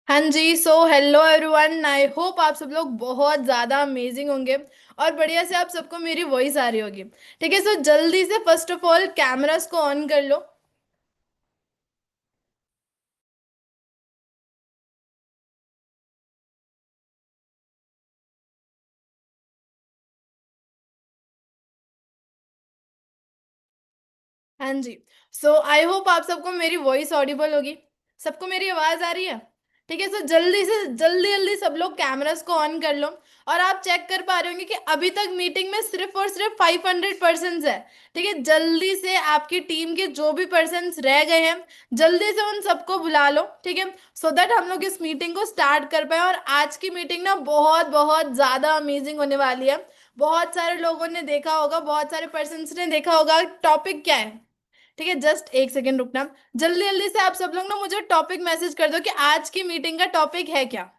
हाँ जी। So hello everyone, I hope आप सब लोग बहुत ज़्यादा अमेजिंग होंगे और बढ़िया से आप सबको मेरी वॉइस आ रही होगी। ठीक है, सो जल्दी से फर्स्ट ऑफ ऑल कैमरास को ऑन कर लो। हाँ जी। सो आई होप आप सबको मेरी वॉइस ऑडिबल होगी। सबको मेरी आवाज आ रही है? ठीक है, सो जल्दी से जल्दी जल्दी सब लोग कैमरास को ऑन कर लो। और आप चेक कर पा रहे होंगे कि अभी तक मीटिंग में सिर्फ और सिर्फ 500 पर्सन है। ठीक है, जल्दी से आपकी टीम के जो भी पर्सन रह गए हैं, जल्दी से उन सबको बुला लो। ठीक है, सो दैट हम लोग इस मीटिंग को स्टार्ट कर पाए। और आज की मीटिंग ना बहुत बहुत ज्यादा अमेजिंग होने वाली है। बहुत सारे लोगों ने देखा होगा, बहुत सारे पर्सन ने देखा होगा टॉपिक क्या है। ठीक है, जस्ट एक सेकेंड रुकना। जल्दी जल्दी से आप सब लोग ना मुझे टॉपिक मैसेज कर दो कि आज की मीटिंग का टॉपिक है क्या।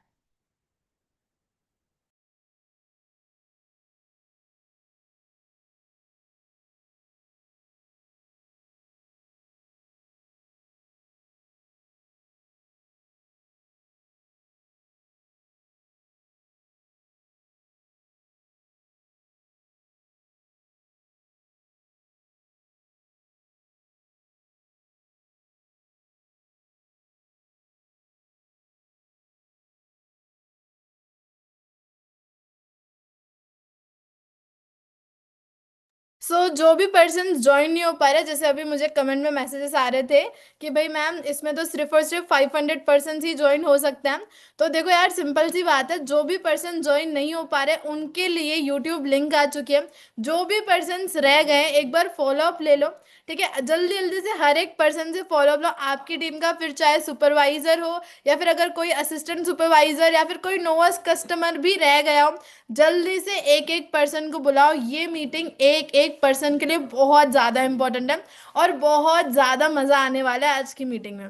जो भी पर्सन ज्वाइन नहीं हो पा रहे, जैसे अभी मुझे कमेंट में मैसेजेस आ रहे थे कि भाई मैम इसमें तो सिर्फ और सिर्फ 500 पर्सन ही ज्वाइन हो सकते हैं। तो देखो यार, सिंपल सी बात है, जो भी पर्सन ज्वाइन नहीं हो पा रहे उनके लिए यूट्यूब लिंक आ चुकी है। जो भी पर्सन रह गए हैं, एक बार फॉलो अप ले लो। ठीक है, जल्दी जल्दी से हर एक पर्सन से फॉलो अप लो। आपकी टीम का फिर चाहे सुपरवाइजर हो या फिर अगर कोई असिस्टेंट सुपरवाइजर या फिर कोई नोवस कस्टमर भी रह गया हो, जल्दी से एक एक पर्सन को बुलाओ। ये मीटिंग एक एक पर्सन के लिए बहुत ज़्यादा इंपॉर्टेंट है और बहुत ज़्यादा मज़ा आने वाला है आज की मीटिंग में।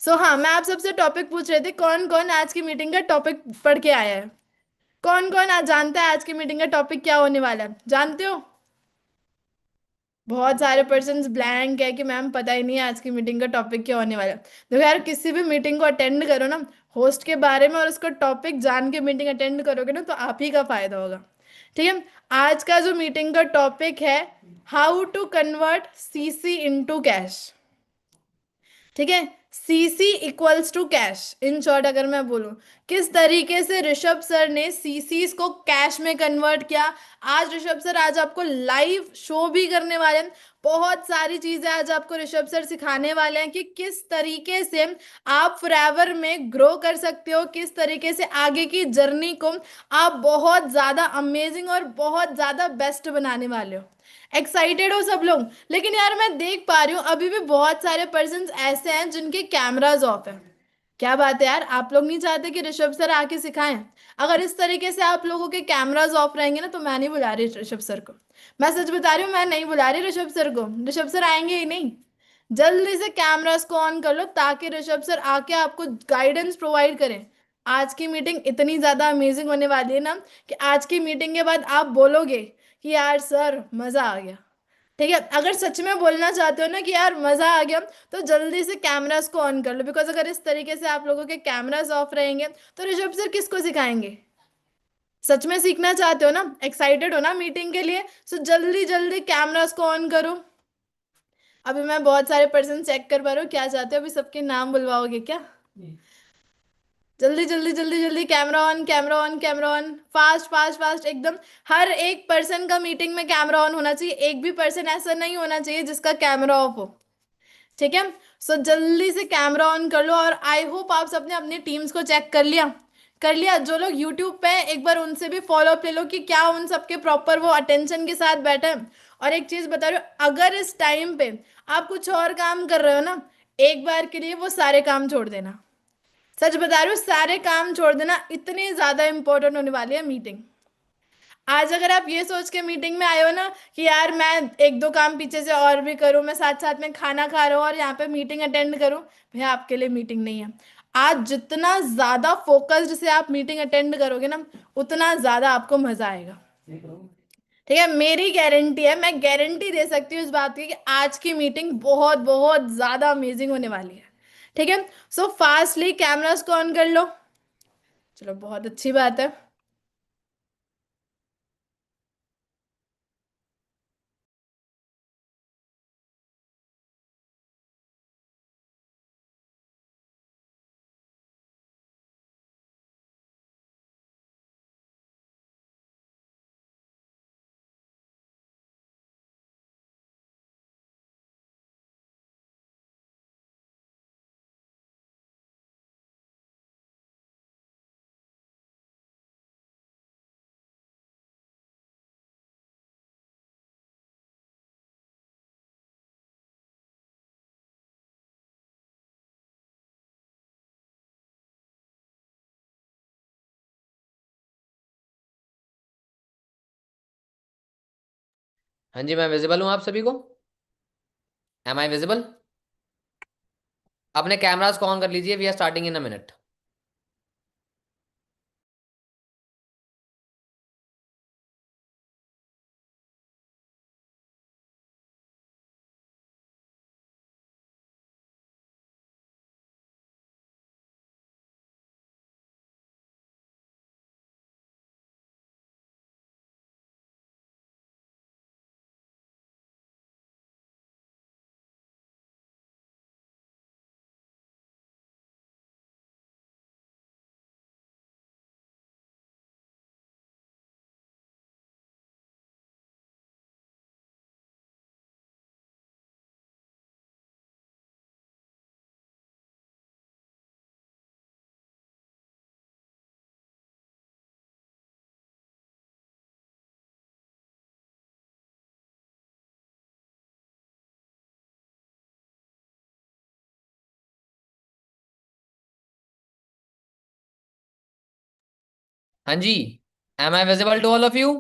हाँ, मैं आप सबसे टॉपिक पूछ रही थी, कौन कौन आज की मीटिंग का टॉपिक पढ़ के आया है? कौन कौन आज जानता है आज की मीटिंग का टॉपिक क्या होने वाला है? जानते हो? बहुत सारे पर्सन ब्लैंक है कि मैम पता ही नहीं है आज की मीटिंग का टॉपिक क्या होने वाला है। देखो यार, किसी भी मीटिंग को अटेंड करो ना, होस्ट के बारे में और उसका टॉपिक जान के मीटिंग अटेंड करोगे ना, तो आप ही का फायदा होगा। ठीक है, आज का जो मीटिंग का टॉपिक है, how to convert CC into cash. ठीक है, CC equals to cash. In short अगर मैं बोलूं, किस तरीके से ऋषभ सर ने सीसीस को कैश में कन्वर्ट किया। आज ऋषभ सर आज आपको लाइव शो भी करने वाले हैं। बहुत सारी चीजें आज आपको ऋषभ सर सिखाने वाले हैं कि किस तरीके से आप फॉरएवर में ग्रो कर सकते हो, किस तरीके से आगे की जर्नी को आप बहुत ज्यादा अमेजिंग और बहुत ज्यादा बेस्ट बनाने वाले हो। एक्साइटेड हो सब लोग? लेकिन यार मैं देख पा रही हूँ अभी भी बहुत सारे पर्सन ऐसे हैं जिनके कैमराज ऑफ है। क्या बात है यार, आप लोग नहीं चाहते कि ऋषभ सर आके सिखाएं? अगर इस तरीके से आप लोगों के कैमराज ऑफ रहेंगे ना, तो मैं नहीं बुला रही ऋषभ सर को। मैं सच बता रही हूँ, मैं नहीं बुला रही ऋषभ सर को। ऋषभ सर आएंगे ही नहीं। जल्दी से कैमरास को ऑन कर लो ताकि ऋषभ सर आके आपको गाइडेंस प्रोवाइड करें। आज की मीटिंग इतनी ज्यादा अमेजिंग होने वाली है ना कि आज की मीटिंग के बाद आप बोलोगे कि यार सर मजा आ गया। ठीक है, अगर सच में बोलना चाहते हो ना कि यार मजा आ गया, तो जल्दी से कैमरास को ऑन कर लो। बिकॉज अगर इस तरीके से आप लोगों के कैमरास ऑफ रहेंगे तो ऋषभ सर किसको सिखाएंगे? सच में सीखना चाहते हो ना, एक्साइटेड हो ना मीटिंग के लिए? सो जल्दी जल्दी कैमरास को ऑन करो। अभी मैं बहुत सारे पर्सन चेक कर पा रहा हूँ, क्या चाहते हो? अभी सबके नाम बुलवाओगे क्या? जल्दी जल्दी जल्दी जल्दी, camera on camera on camera on, fast fast fast एकदम। हर एक पर्सन का मीटिंग में कैमरा ऑन होना चाहिए। एक भी पर्सन ऐसा नहीं होना चाहिए जिसका कैमरा ऑफ हो। ठीक है, सो जल्दी से कैमरा ऑन कर लो। और आई होप आप सबने अपनी टीम्स को चेक कर लिया। कर लिया? जो लोग यूट्यूब पे हैं, एक बार उनसे भी फॉलो अप ले लो कि क्या उन सबके प्रॉपर वो अटेंशन के साथ बैठे हैं। और एक चीज बता रही हूँ, अगर इस टाइम पे आप कुछ और काम कर रहे हो ना, एक बार के लिए वो सारे काम छोड़ देना। सच बता रही हूँ, सारे काम छोड़ देना, इतनी ज्यादा इंपॉर्टेंट होने वाली है मीटिंग। आज अगर आप ये सोच के मीटिंग में आए हो ना कि यार मैं एक दो काम पीछे से और भी करूं, मैं साथ साथ में खाना खा रहा हूँ और यहाँ पे मीटिंग अटेंड करूं, भैया आपके लिए मीटिंग नहीं है। आज जितना ज्यादा फोकस्ड से आप मीटिंग अटेंड करोगे ना, उतना ज्यादा आपको मजा आएगा। ठीक है, मेरी गारंटी है, मैं गारंटी दे सकती हूँ इस बात की कि आज की मीटिंग बहुत बहुत ज्यादा अमेजिंग होने वाली है। ठीक है, सो फास्टली कैमरास को ऑन कर लो। चलो बहुत अच्छी बात है। हाँ जी, मैं विजिबल हूँ आप सभी को। Am I visible? अपने कैमरास को ऑन कर लीजिए, we are starting in a minute. हाँ जी, am I visible to all of you?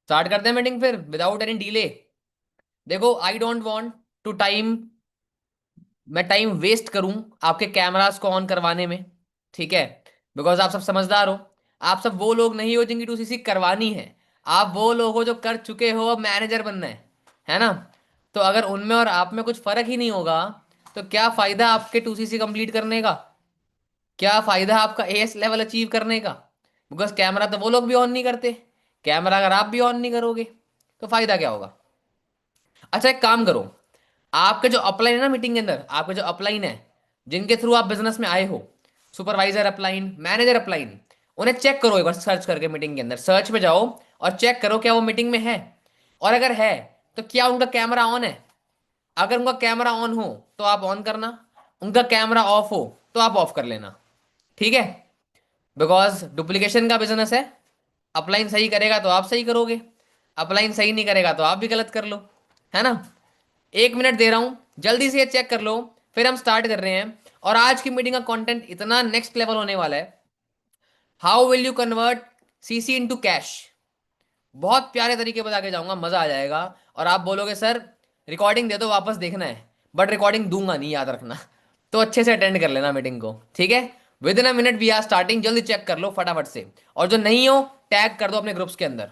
Start करते हैं मीटिंग फिर विदाउट एनी डिले। देखो, I don't want to time, मैं टाइम वेस्ट करूं आपके कैमरास को ऑन करवाने में, ठीक है? बिकॉज आप सब समझदार हो। आप सब वो लोग नहीं हो जिनकी टू सीसी करवानी है। आप वो लोग हो जो कर चुके हो, अब मैनेजर बनना है ना? तो अगर उनमें और आप में कुछ फर्क ही नहीं होगा, तो क्या फायदा आपके टू सीसी कंप्लीट करने का? क्या फायदा आपका एएस लेवल अचीव करने का? बिकॉज कैमरा तो वो लोग भी ऑन नहीं करते। कैमरा अगर आप भी ऑन नहीं करोगे तो फायदा क्या होगा? अच्छा, एक काम करो। आपके जो अपलाइन है ना मीटिंग के अंदर, आपके जो अपलाइन है, जिनके थ्रू आप बिजनेस में आए हो, सुपरवाइजर अपलाइन, मैनेजर अपलाइन, उन्हें चेक करो एक बार सर्च करके। मीटिंग के अंदर सर्च में जाओ और चेक करो क्या वो मीटिंग में है। और अगर है तो क्या उनका कैमरा ऑन है? अगर उनका कैमरा ऑन हो तो आप ऑन करना, उनका कैमरा ऑफ हो तो आप ऑफ कर लेना, ठीक है? बिकॉज डुप्लीकेशन का बिजनेस है। अपलाइन सही करेगा तो आप सही करोगे, अपलाइन सही नहीं करेगा तो आप भी गलत कर लो, है ना? 1 मिनट दे रहा हूं, जल्दी से ये चेक कर लो, फिर हम स्टार्ट कर रहे हैं। और आज की मीटिंग का कंटेंट इतना नेक्स्ट लेवल होने वाला है। How will you convert CC into cash? बहुत प्यारे तरीके बता के जाऊंगा, मजा आ जाएगा। और आप बोलोगे सर रिकॉर्डिंग दे दो, वापस देखना है। बट रिकॉर्डिंग दूंगा नहीं, याद रखना। तो अच्छे से अटेंड कर लेना मीटिंग को, ठीक है? Within a minute we are are स्टार्टिंग, जल्दी चेक कर लो फटाफट से। और जो नहीं हो, टैग कर दो अपने ग्रुप्स के अंदर।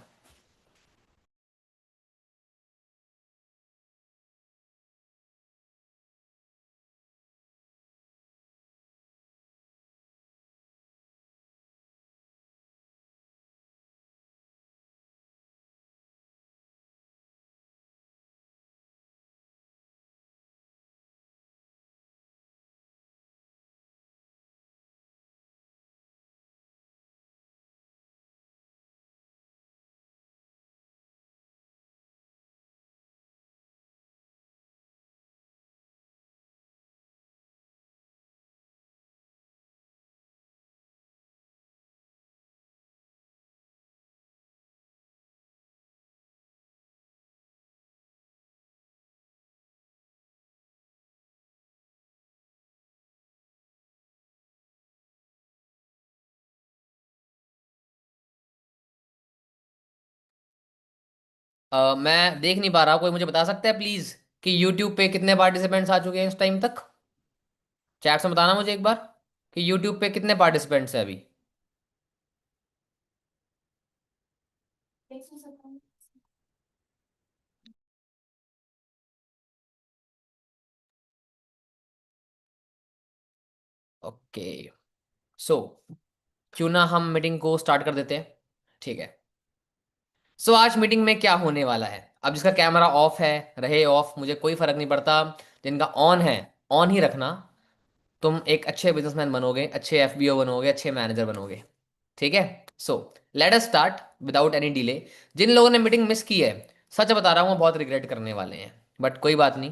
मैं देख नहीं पा रहा, कोई मुझे बता सकता है प्लीज कि यूट्यूब पे कितने पार्टिसिपेंट्स आ चुके हैं इस टाइम तक? चैट में बताना मुझे एक बार कि यूट्यूब पे कितने पार्टिसिपेंट्स हैं अभी। ओके, सो क्यों ना हम मीटिंग को स्टार्ट कर देते हैं। ठीक है। सो आज मीटिंग में क्या होने वाला है, अब जिसका कैमरा ऑफ है रहे ऑफ, मुझे कोई फर्क नहीं पड़ता। जिनका ऑन है ऑन ही रखना। तुम एक अच्छे बिजनेसमैन बनोगे, अच्छे एफबीओ बनोगे, अच्छे मैनेजर बनोगे। ठीक है। So let us start without any delay. जिन लोगों ने मीटिंग मिस की है, सच बता रहा हूँ, वो बहुत रिग्रेट करने वाले हैं, बट कोई बात नहीं।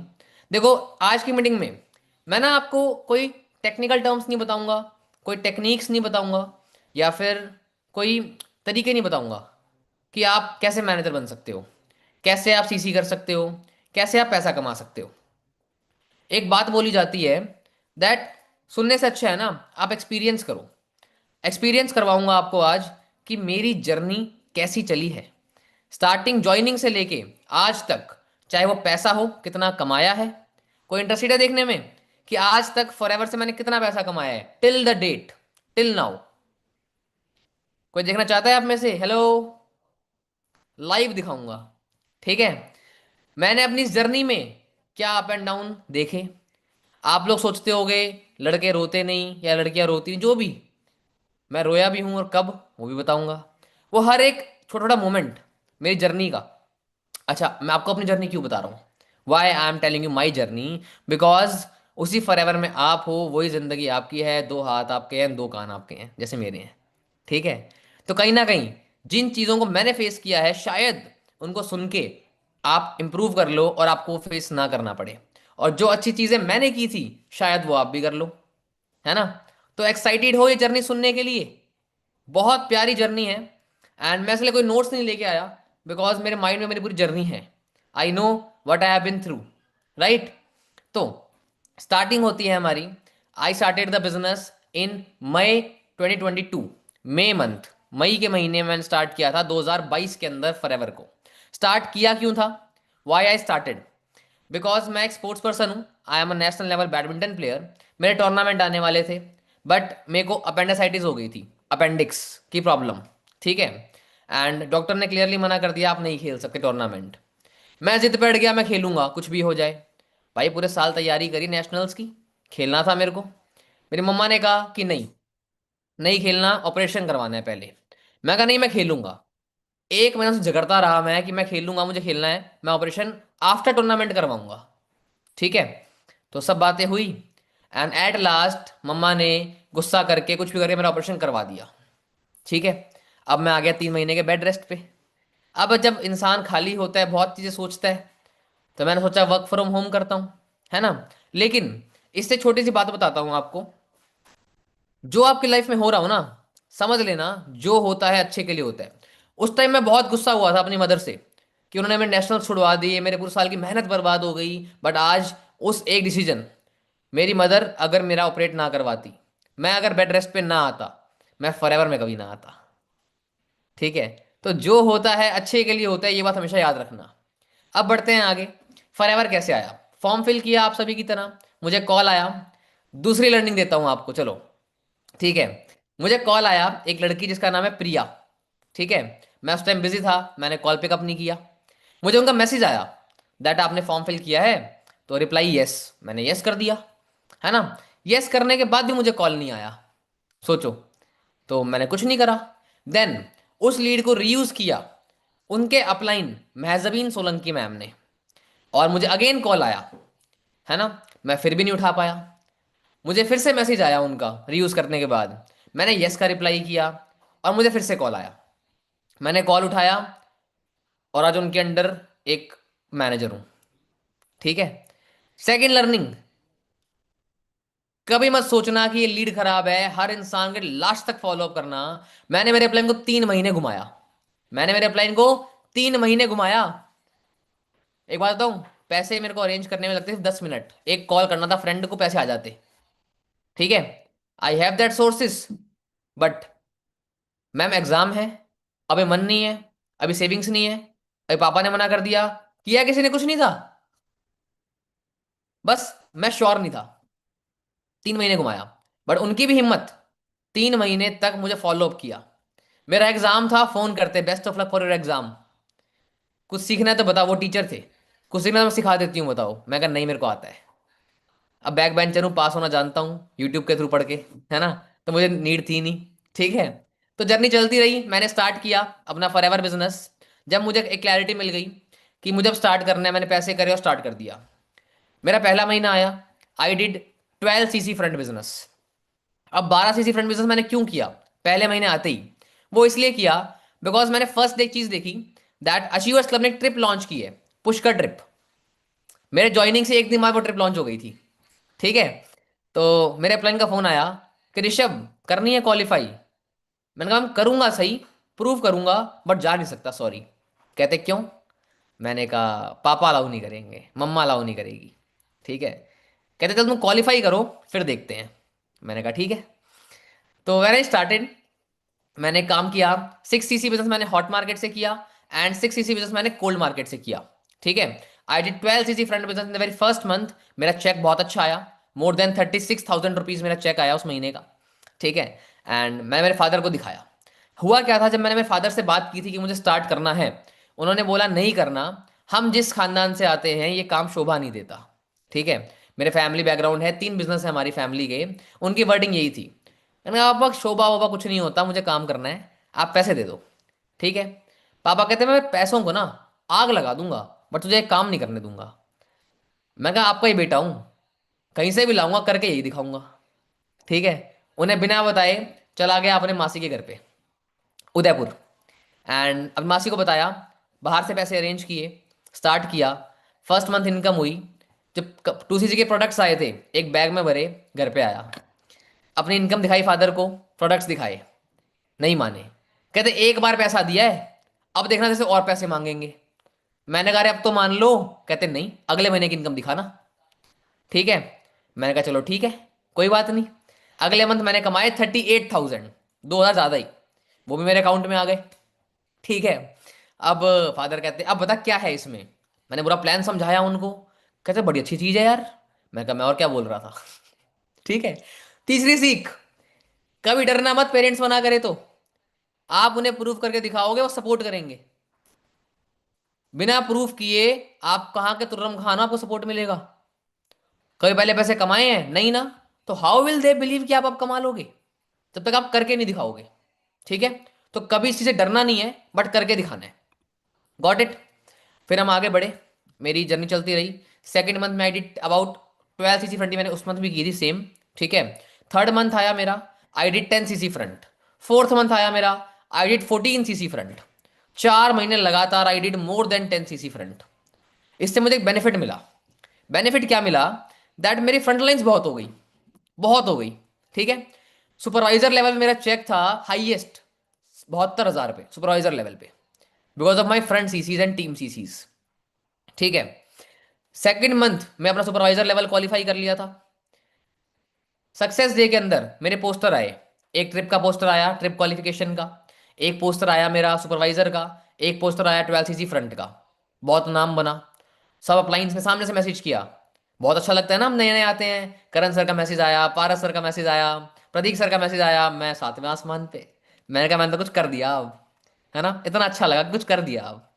देखो, आज की मीटिंग में मैं ना आपको कोई टेक्निकल टर्म्स नहीं बताऊंगा, कोई टेक्निक्स नहीं बताऊंगा, या फिर कोई तरीके नहीं बताऊंगा कि आप कैसे मैनेजर बन सकते हो, कैसे आप सीसी कर सकते हो, कैसे आप पैसा कमा सकते हो। एक बात बोली जाती है दैट सुनने से अच्छा है ना आप एक्सपीरियंस करो। एक्सपीरियंस करवाऊंगा आपको आज कि मेरी जर्नी कैसी चली है, स्टार्टिंग ज्वाइनिंग से लेके आज तक। चाहे वो पैसा हो, कितना कमाया है। कोई इंटरेस्टेड है देखने में कि आज तक फॉरएवर से मैंने कितना पैसा कमाया है, till the date, till now. कोई देखना चाहता है आप में से? हेलो। लाइव दिखाऊंगा। ठीक है। मैंने अपनी इस जर्नी में क्या अप एंड डाउन देखे। आप लोग सोचते होगे लड़के रोते नहीं या लड़कियां रोती नहीं, जो भी, मैं रोया भी हूं और कब, वो भी बताऊंगा। वो हर एक छोटा छोटा मोमेंट मेरी जर्नी का। अच्छा, मैं आपको अपनी जर्नी क्यों बता रहा हूँ, why I am telling you my journey, because उसी फॉरएवर में आप हो, वही जिंदगी आपकी है, दो हाथ आपके हैं, दो कान आपके हैं, जैसे मेरे हैं। ठीक है। तो कहीं ना कहीं जिन चीज़ों को मैंने फेस किया है, शायद उनको सुन के आप इंप्रूव कर लो और आपको फेस ना करना पड़े। और जो अच्छी चीज़ें मैंने की थी, शायद वो आप भी कर लो। है ना? तो एक्साइटेड हो ये जर्नी सुनने के लिए? बहुत प्यारी जर्नी है। एंड मैं इसलिए कोई नोट्स नहीं लेके आया, बिकॉज मेरे माइंड में मेरी पूरी जर्नी है। I know what I have been through. Right. तो स्टार्टिंग होती है हमारी। I started the business in May 2022। May month, मई के महीने में मैंने स्टार्ट किया था 2022 के अंदर फॉरएवर को। स्टार्ट किया क्यों था, वाई आई स्टार्टेड, बिकॉज मैं एक स्पोर्ट्स पर्सन हूँ। I am a national level badminton player. मेरे टूर्नामेंट आने वाले थे, बट मेरे को अपेंडिसाइटिस हो गई थी, अपेंडिक्स की प्रॉब्लम। ठीक है। एंड डॉक्टर ने क्लियरली मना कर दिया, आप नहीं खेल सकते टूर्नामेंट। मैं जिद पे अड़ गया, मैं खेलूंगा कुछ भी हो जाए। भाई पूरे साल तैयारी करी नेशनल्स की, खेलना था मेरे को। मेरी मम्मा ने कहा कि नहीं, नहीं खेलना, ऑपरेशन करवाना है पहले। मैं कहा नहीं, मैं खेलूंगा। एक महीना से झगड़ता रहा मैं कि मैं खेलूंगा, मुझे खेलना है, मैं ऑपरेशन आफ्टर टूर्नामेंट करवाऊंगा। ठीक है। तो सब बातें हुई, एंड एट लास्ट मम्मा ने गुस्सा करके कुछ भी करके मेरा ऑपरेशन करवा दिया। ठीक है। अब मैं आ गया 3 महीने के बेड रेस्ट पे। अब जब इंसान खाली होता है, बहुत चीज़ें सोचता है, तो मैंने सोचा वर्क फ्रॉम होम करता हूँ। है ना? लेकिन इससे छोटी सी बात बताता हूँ आपको। जो आपकी लाइफ में हो रहा हो ना, समझ लेना जो होता है अच्छे के लिए होता है। उस टाइम मैं बहुत गुस्सा हुआ था अपनी मदर से कि उन्होंने मेरे नेशनल छुड़वा दिए, मेरे पूरे साल की मेहनत बर्बाद हो गई। बट आज उस एक डिसीजन, मेरी मदर अगर मेरा ऑपरेट ना करवाती, मैं अगर बेड रेस्ट पे ना आता, मैं फॉरएवर में कभी ना आता। ठीक है। तो जो होता है अच्छे के लिए होता है, ये बात हमेशा याद रखना। अब बढ़ते हैं आगे। फॉरएवर कैसे आया? फॉर्म फिल किया आप सभी की तरह, मुझे कॉल आया। दूसरी लर्निंग देता हूँ आपको, चलो। ठीक है। मुझे कॉल आया एक लड़की जिसका नाम है प्रिया। ठीक है। मैं उस टाइम बिजी था, मैंने कॉल पिकअप नहीं किया। मुझे उनका मैसेज आया दैट आपने फॉर्म फिल किया है, तो रिप्लाई यस। मैंने यस कर दिया। है ना? यस करने के बाद भी मुझे कॉल नहीं आया। सोचो। तो मैंने कुछ नहीं करा। देन उस लीड को रीयूज किया उनके अपलाइन महजबीन सोलंकी मैम ने, और मुझे अगेन कॉल आया। है ना? मैं फिर भी नहीं उठा पाया। मुझे फिर से मैसेज आया उनका रीयूज करने के बाद, मैंने यस का रिप्लाई किया, और मुझे फिर से कॉल आया। मैंने कॉल उठाया, और आज उनके अंडर एक मैनेजर हूं। ठीक है। सेकंड लर्निंग, कभी मत सोचना कि ये लीड खराब है, हर इंसान के लास्ट तक फॉलो अप करना। मैंने मेरे प्लान को 3 महीने घुमाया। मैंने मेरे प्लान को 3 महीने घुमाया। एक बात बताऊं, पैसे मेरे को अरेंज करने में लगते थे 10 मिनट, एक कॉल करना था फ्रेंड को, पैसे आ जाते। ठीक है। I have that sources, but ma'am exam है, अभी मन नहीं है, अभी सेविंग्स नहीं है, अभी पापा ने मना कर दिया, किया किसी ने कुछ नहीं था, बस मैं श्योर नहीं था। 3 महीने घुमाया, बट उनकी भी हिम्मत, 3 महीने तक मुझे फॉलो अप किया। मेरा एग्जाम था, फोन करते best of luck for your exam, कुछ सीखना है तो बताओ, वो टीचर थे, कुछ सीखना है तो मैं सिखा देती हूँ, बताओ। मैं कहा नहीं, मेरे को आता है। अब बैक बेंचर हूँ, पास होना जानता हूँ यूट्यूब के थ्रू पढ़ के। है ना? तो मुझे नीड थी नहीं। ठीक है, तो जर्नी चलती रही, मैंने स्टार्ट किया अपना फॉरएवर बिजनेस। जब मुझे एक क्लैरिटी मिल गई कि मुझे अब स्टार्ट करना है, मैंने पैसे करे और स्टार्ट कर दिया। मेरा पहला महीना आया, I did 12 cc front business. अब 12 cc फ्रंट बिजनेस मैंने क्यों किया पहले महीने आते ही? वो इसलिए किया बिकॉज मैंने फर्स्ट एक चीज देखी, दैट अचीवर्स क्लब ने एक ट्रिप लॉन्च की है, पुष्कर ट्रिप। मेरे ज्वाइनिंग से एक दिन बाद वो ट्रिप लॉन्च हो गई थी। ठीक है, तो मेरे प्लान का फोन आया कि ऋषभ, करनी है क्वालिफाई। मैंने कहा मैं करूंगा सही, प्रूव करूंगा, बट जा नहीं सकता, सॉरी। कहते क्यों? मैंने कहा पापा अलाउ नहीं करेंगे, मम्मा अलाउ नहीं करेगी। ठीक है, कहते चल तुम क्वालिफाई करो फिर देखते हैं। मैंने कहा ठीक है। तो वेन आई स्टार्टेड, मैंने काम किया। 6 cc बिजनेस मैंने हॉट मार्केट से किया, एंड 6 cc बिजनेस मैंने कोल्ड मार्केट से किया। ठीक है, I did 12 cc front business in the very first month. मेरा चेक बहुत अच्छा आया, मोर देन 36,000 रुपीज मेरा चेक आया उस महीने का। ठीक है, एंड मैंने मेरे फादर को दिखाया। हुआ क्या था, जब मैंने मेरे फादर से बात की थी कि मुझे स्टार्ट करना है, उन्होंने बोला नहीं करना, हम जिस खानदान से आते हैं ये काम शोभा नहीं देता। ठीक है, मेरे फैमिली बैकग्राउंड है, 3 बिजनेस है हमारी फैमिली के। उनकी वर्डिंग यही थी, मैंने कहा पापा शोभा वोभा कुछ नहीं होता, मुझे काम करना है, आप पैसे दे दो। ठीक है, पापा कहते मैं पैसों को ना आग लगा दूंगा, बट तुझे एक काम नहीं करने दूंगा। मैं कहा आपका ही बेटा हूं, कहीं से भी लाऊंगा करके यही दिखाऊंगा। ठीक है, उन्हें बिना बताए चला गया अपने मासी के घर पे, उदयपुर। एंड अब मासी को बताया, बाहर से पैसे अरेंज किए, स्टार्ट किया। फर्स्ट मंथ इनकम हुई। जब 2 cc के प्रोडक्ट्स आए थे, एक बैग में भरे, घर पे आया, अपनी इनकम दिखाई फादर को, प्रोडक्ट्स दिखाए, नहीं माने। कहते एक बार पैसा दिया है, अब देखना जैसे और पैसे मांगेंगे। मैंने कहा अरे अब तो मान लो। कहते नहीं, अगले महीने की इनकम दिखाना। ठीक है, मैंने कहा चलो ठीक है, कोई बात नहीं। अगले मंथ मैंने कमाए 38,000, 2,000 ज्यादा ही, वो भी मेरे अकाउंट में आ गए। ठीक है, अब फादर कहते अब बता क्या है इसमें। मैंने पूरा प्लान समझाया उनको। कहते बड़ी अच्छी चीज है यार। मैं कहा मैं और क्या बोल रहा था। ठीक है, तीसरी सीख, कभी डरना मत पेरेंट्स मना करे तो। आप उन्हें प्रूफ करके दिखाओगे, वो सपोर्ट करेंगे। बिना प्रूफ किए आप कहाँ के तुर्रम खाना, आपको सपोर्ट मिलेगा? कभी पहले पैसे कमाए हैं नहीं ना, तो हाउ विल दे बिलीव कि आप अब कमा लोगे जब तक आप करके नहीं दिखाओगे। ठीक है, तो कभी इस चीज से डरना नहीं है, बट करके दिखाना है। Got it? फिर हम आगे बढ़े, मेरी जर्नी चलती रही। सेकंड मंथ में I did about 12 cc front, मैंने उस मंथ भी की थी सेम। ठीक है, थर्ड मंथ आया मेरा, I did 10 cc front. Fourth month आया मेरा, आई डिड 14 cc फ्रंट। 4 महीने लगातार I did more than 10 cc front. इससे मुझे एक बेनिफिट मिला। बेनिफिट क्या मिला? दैट मेरी फ्रंट लाइन्स बहुत हो गई, बहुत हो गई। ठीक है, सुपरवाइजर लेवल मेरा चेक था हाईएस्ट 72,000 पे, सुपरवाइजर लेवल पे, because of my front chassis and team chassis. ठीक है, सेकंड मंथ में अपना सुपरवाइजर लेवल क्वालिफाई कर लिया था। सक्सेस डे के अंदर मेरे पोस्टर आए, एक ट्रिप का पोस्टर आया, ट्रिप क्वालिफिकेशन का। एक पोस्टर आया मेरा सुपरवाइजर का। एक पोस्टर आया 12 cc फ्रंट का। बहुत नाम बना। सब अपलाइंस ने सामने से मैसेज किया। बहुत अच्छा लगता है ना, हम नए नए आते हैं। करण सर का मैसेज आया, पारस सर का मैसेज आया, प्रतीक सर का मैसेज आया, मैं सातवें आसमान पे। मैंने कहा मैंने तो कुछ कर दिया अब, है ना, इतना अच्छा लगा, कुछ कर दिया अब।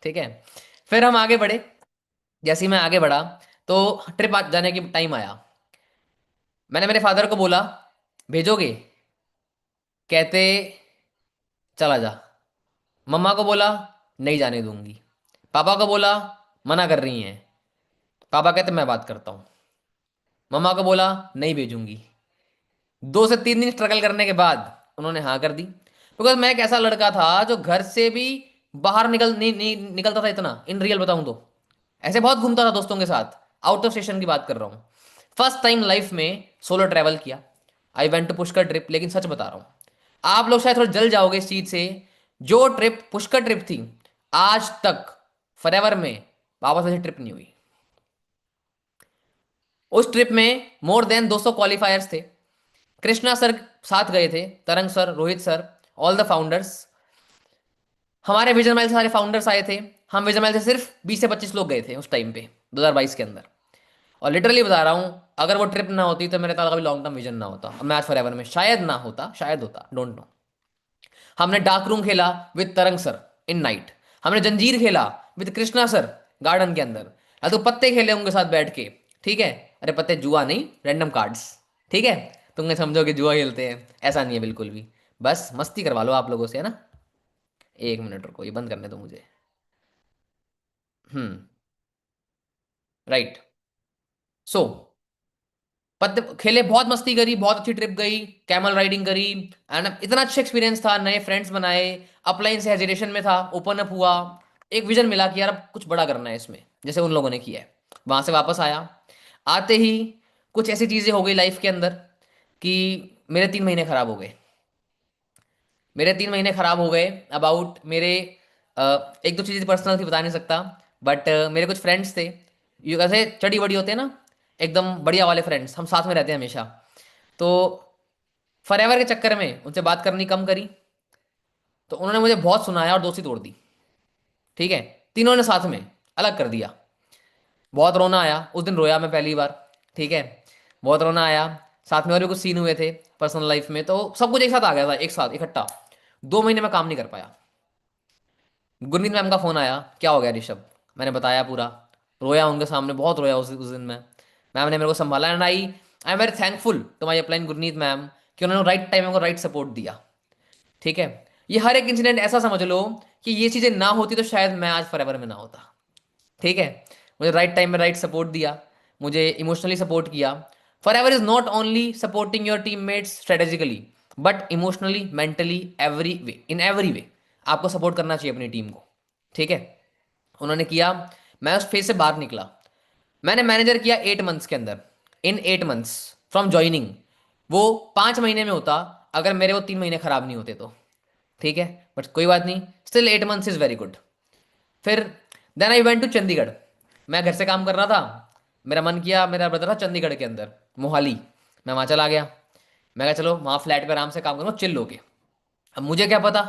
ठीक है, फिर हम आगे बढ़े। जैसे ही मैं आगे बढ़ा, तो ट्रिप जाने की टाइम आया। मैंने मेरे फादर को बोला भेजोगे? कहते चला जा। मम्मा को बोला नहीं जाने दूंगी। पापा को बोला मना कर रही हैं। पापा कहते मैं बात करता हूँ। मम्मा को बोला नहीं भेजूंगी। 2 से 3 दिन स्ट्रगल करने के बाद उन्होंने हाँ कर दी, बिकॉज मैं एक ऐसा लड़का था जो घर से भी बाहर नहीं निकलता था इतना, इन रियल बताऊं तो। ऐसे बहुत घूमता था दोस्तों के साथ, आउट ऑफ स्टेशन की बात कर रहा हूँ। फर्स्ट टाइम लाइफ में सोलो ट्रैवल किया, I went to Pushkar trip. लेकिन सच बता रहा हूँ, आप लोग शायद थोड़ा जल जाओगे इस चीज से, जो ट्रिप पुष्कर ट्रिप थी, आज तक फॉरएवर में वापस ऐसी ट्रिप नहीं हुई। उस ट्रिप में मोर देन 200 क्वालिफायर्स थे। कृष्णा सर साथ गए थे, तरंग sir, Rohit sir, all the founders. हमारे विजन माइल से सारे फाउंडर्स आए थे। हम विजन माइल से सिर्फ 20 से 25 लोग गए थे उस टाइम पे, 2022 के अंदर। और लिटरली बता रहा हूँ, अगर वो ट्रिप ना होती तो मेरे पास कभी लॉन्ग टर्म विजन ना होता, अब मैच फॉरएवर में शायद ना होता, शायद होता, डोंट नो। हमने डार्क रूम खेला विद तरंग सर इन नाइट। हमने जंजीर खेला विद कृष्णा सर गार्डन के अंदर। तो पत्ते खेले उनके साथ बैठ के। ठीक है, अरे पत्ते जुआ नहीं, रैंडम कार्ड्स। ठीक है, तुम ये समझो कि जुआ खेलते हैं, ऐसा नहीं है बिल्कुल भी। बस मस्ती करवा लो आप लोगों से, है ना। एक मिनट रुको, ये बंद करने दो मुझे। हम्म। राइट। सो पत्ते खेले, बहुत मस्ती करी, बहुत अच्छी ट्रिप गई, कैमल राइडिंग करी, एंड इतना अच्छा एक्सपीरियंस था, नए फ्रेंड्स बनाए। अपलाइन से हेजिटेशन में था, ओपन अप हुआ। एक विजन मिला कि यार अब कुछ बड़ा करना है इसमें, जैसे उन लोगों ने किया है। वहां से वापस आया, आते ही कुछ ऐसी चीजें हो गई लाइफ के अंदर कि मेरे 3 महीने खराब हो गए। मेरे 3 महीने खराब हो गए अबाउट मेरे एक दो चीज़ें पर्सनल थी, बता नहीं सकता। बट मेरे कुछ फ्रेंड्स थे, ये कैसे चड़ी बड़ी होते हैं ना, एकदम बढ़िया वाले फ्रेंड्स, हम साथ में रहते हैं हमेशा। तो फॉरएवर के चक्कर में उनसे बात करनी कम करी, तो उन्होंने मुझे बहुत सुनाया और दोस्ती तोड़ दी। ठीक है, तीनों ने साथ में अलग कर दिया। बहुत रोना आया उस दिन, रोया मैं पहली बार। ठीक है, बहुत रोना आया। साथ में और भी कुछ सीन हुए थे पर्सनल लाइफ में, तो सब कुछ एक साथ आ गया था, एक साथ इकट्ठा। 2 महीने में काम नहीं कर पाया। गुरमीत मैम का फोन आया, क्या हो गया ऋषभ। मैंने बताया पूरा, रोया उनके सामने, बहुत रोया उस दिन मैं। मैम ने मेरे को संभाला, and I am very thankful to my upline Gurneet ma'am कि उन्होंने राइट टाइम में को राइट सपोर्ट दिया। ठीक है, ये हर एक इंसिडेंट ऐसा समझ लो कि ये चीजें ना होती तो शायद मैं आज फॉरएवर में ना होता। ठीक है, मुझे राइट टाइम में राइट सपोर्ट दिया, मुझे इमोशनली सपोर्ट किया। Forever is not only supporting your teammates strategically, but emotionally, mentally, every way, in every way आपको सपोर्ट करना चाहिए अपनी टीम को। ठीक है, उन्होंने किया। मैं उस फेज से बाहर निकला। मैंने मैनेजर किया 8 मंथ्स के अंदर। इन 8 मंथ्स फ्रॉम ज्वाइनिंग, वो 5 महीने में होता अगर मेरे वो 3 महीने खराब नहीं होते तो। ठीक है, बट कोई बात नहीं, still 8 months is very good. फिर then I went to Chandigarh. मैं घर से काम कर रहा था, मेरा मन किया, मेरा ब्रदर था चंडीगढ़ के अंदर, मोहाली। मैं वहाँ चला गया। मैं कहा चलो वहाँ फ्लैट पे आराम से काम करूँ, चिल होके। अब मुझे क्या पता,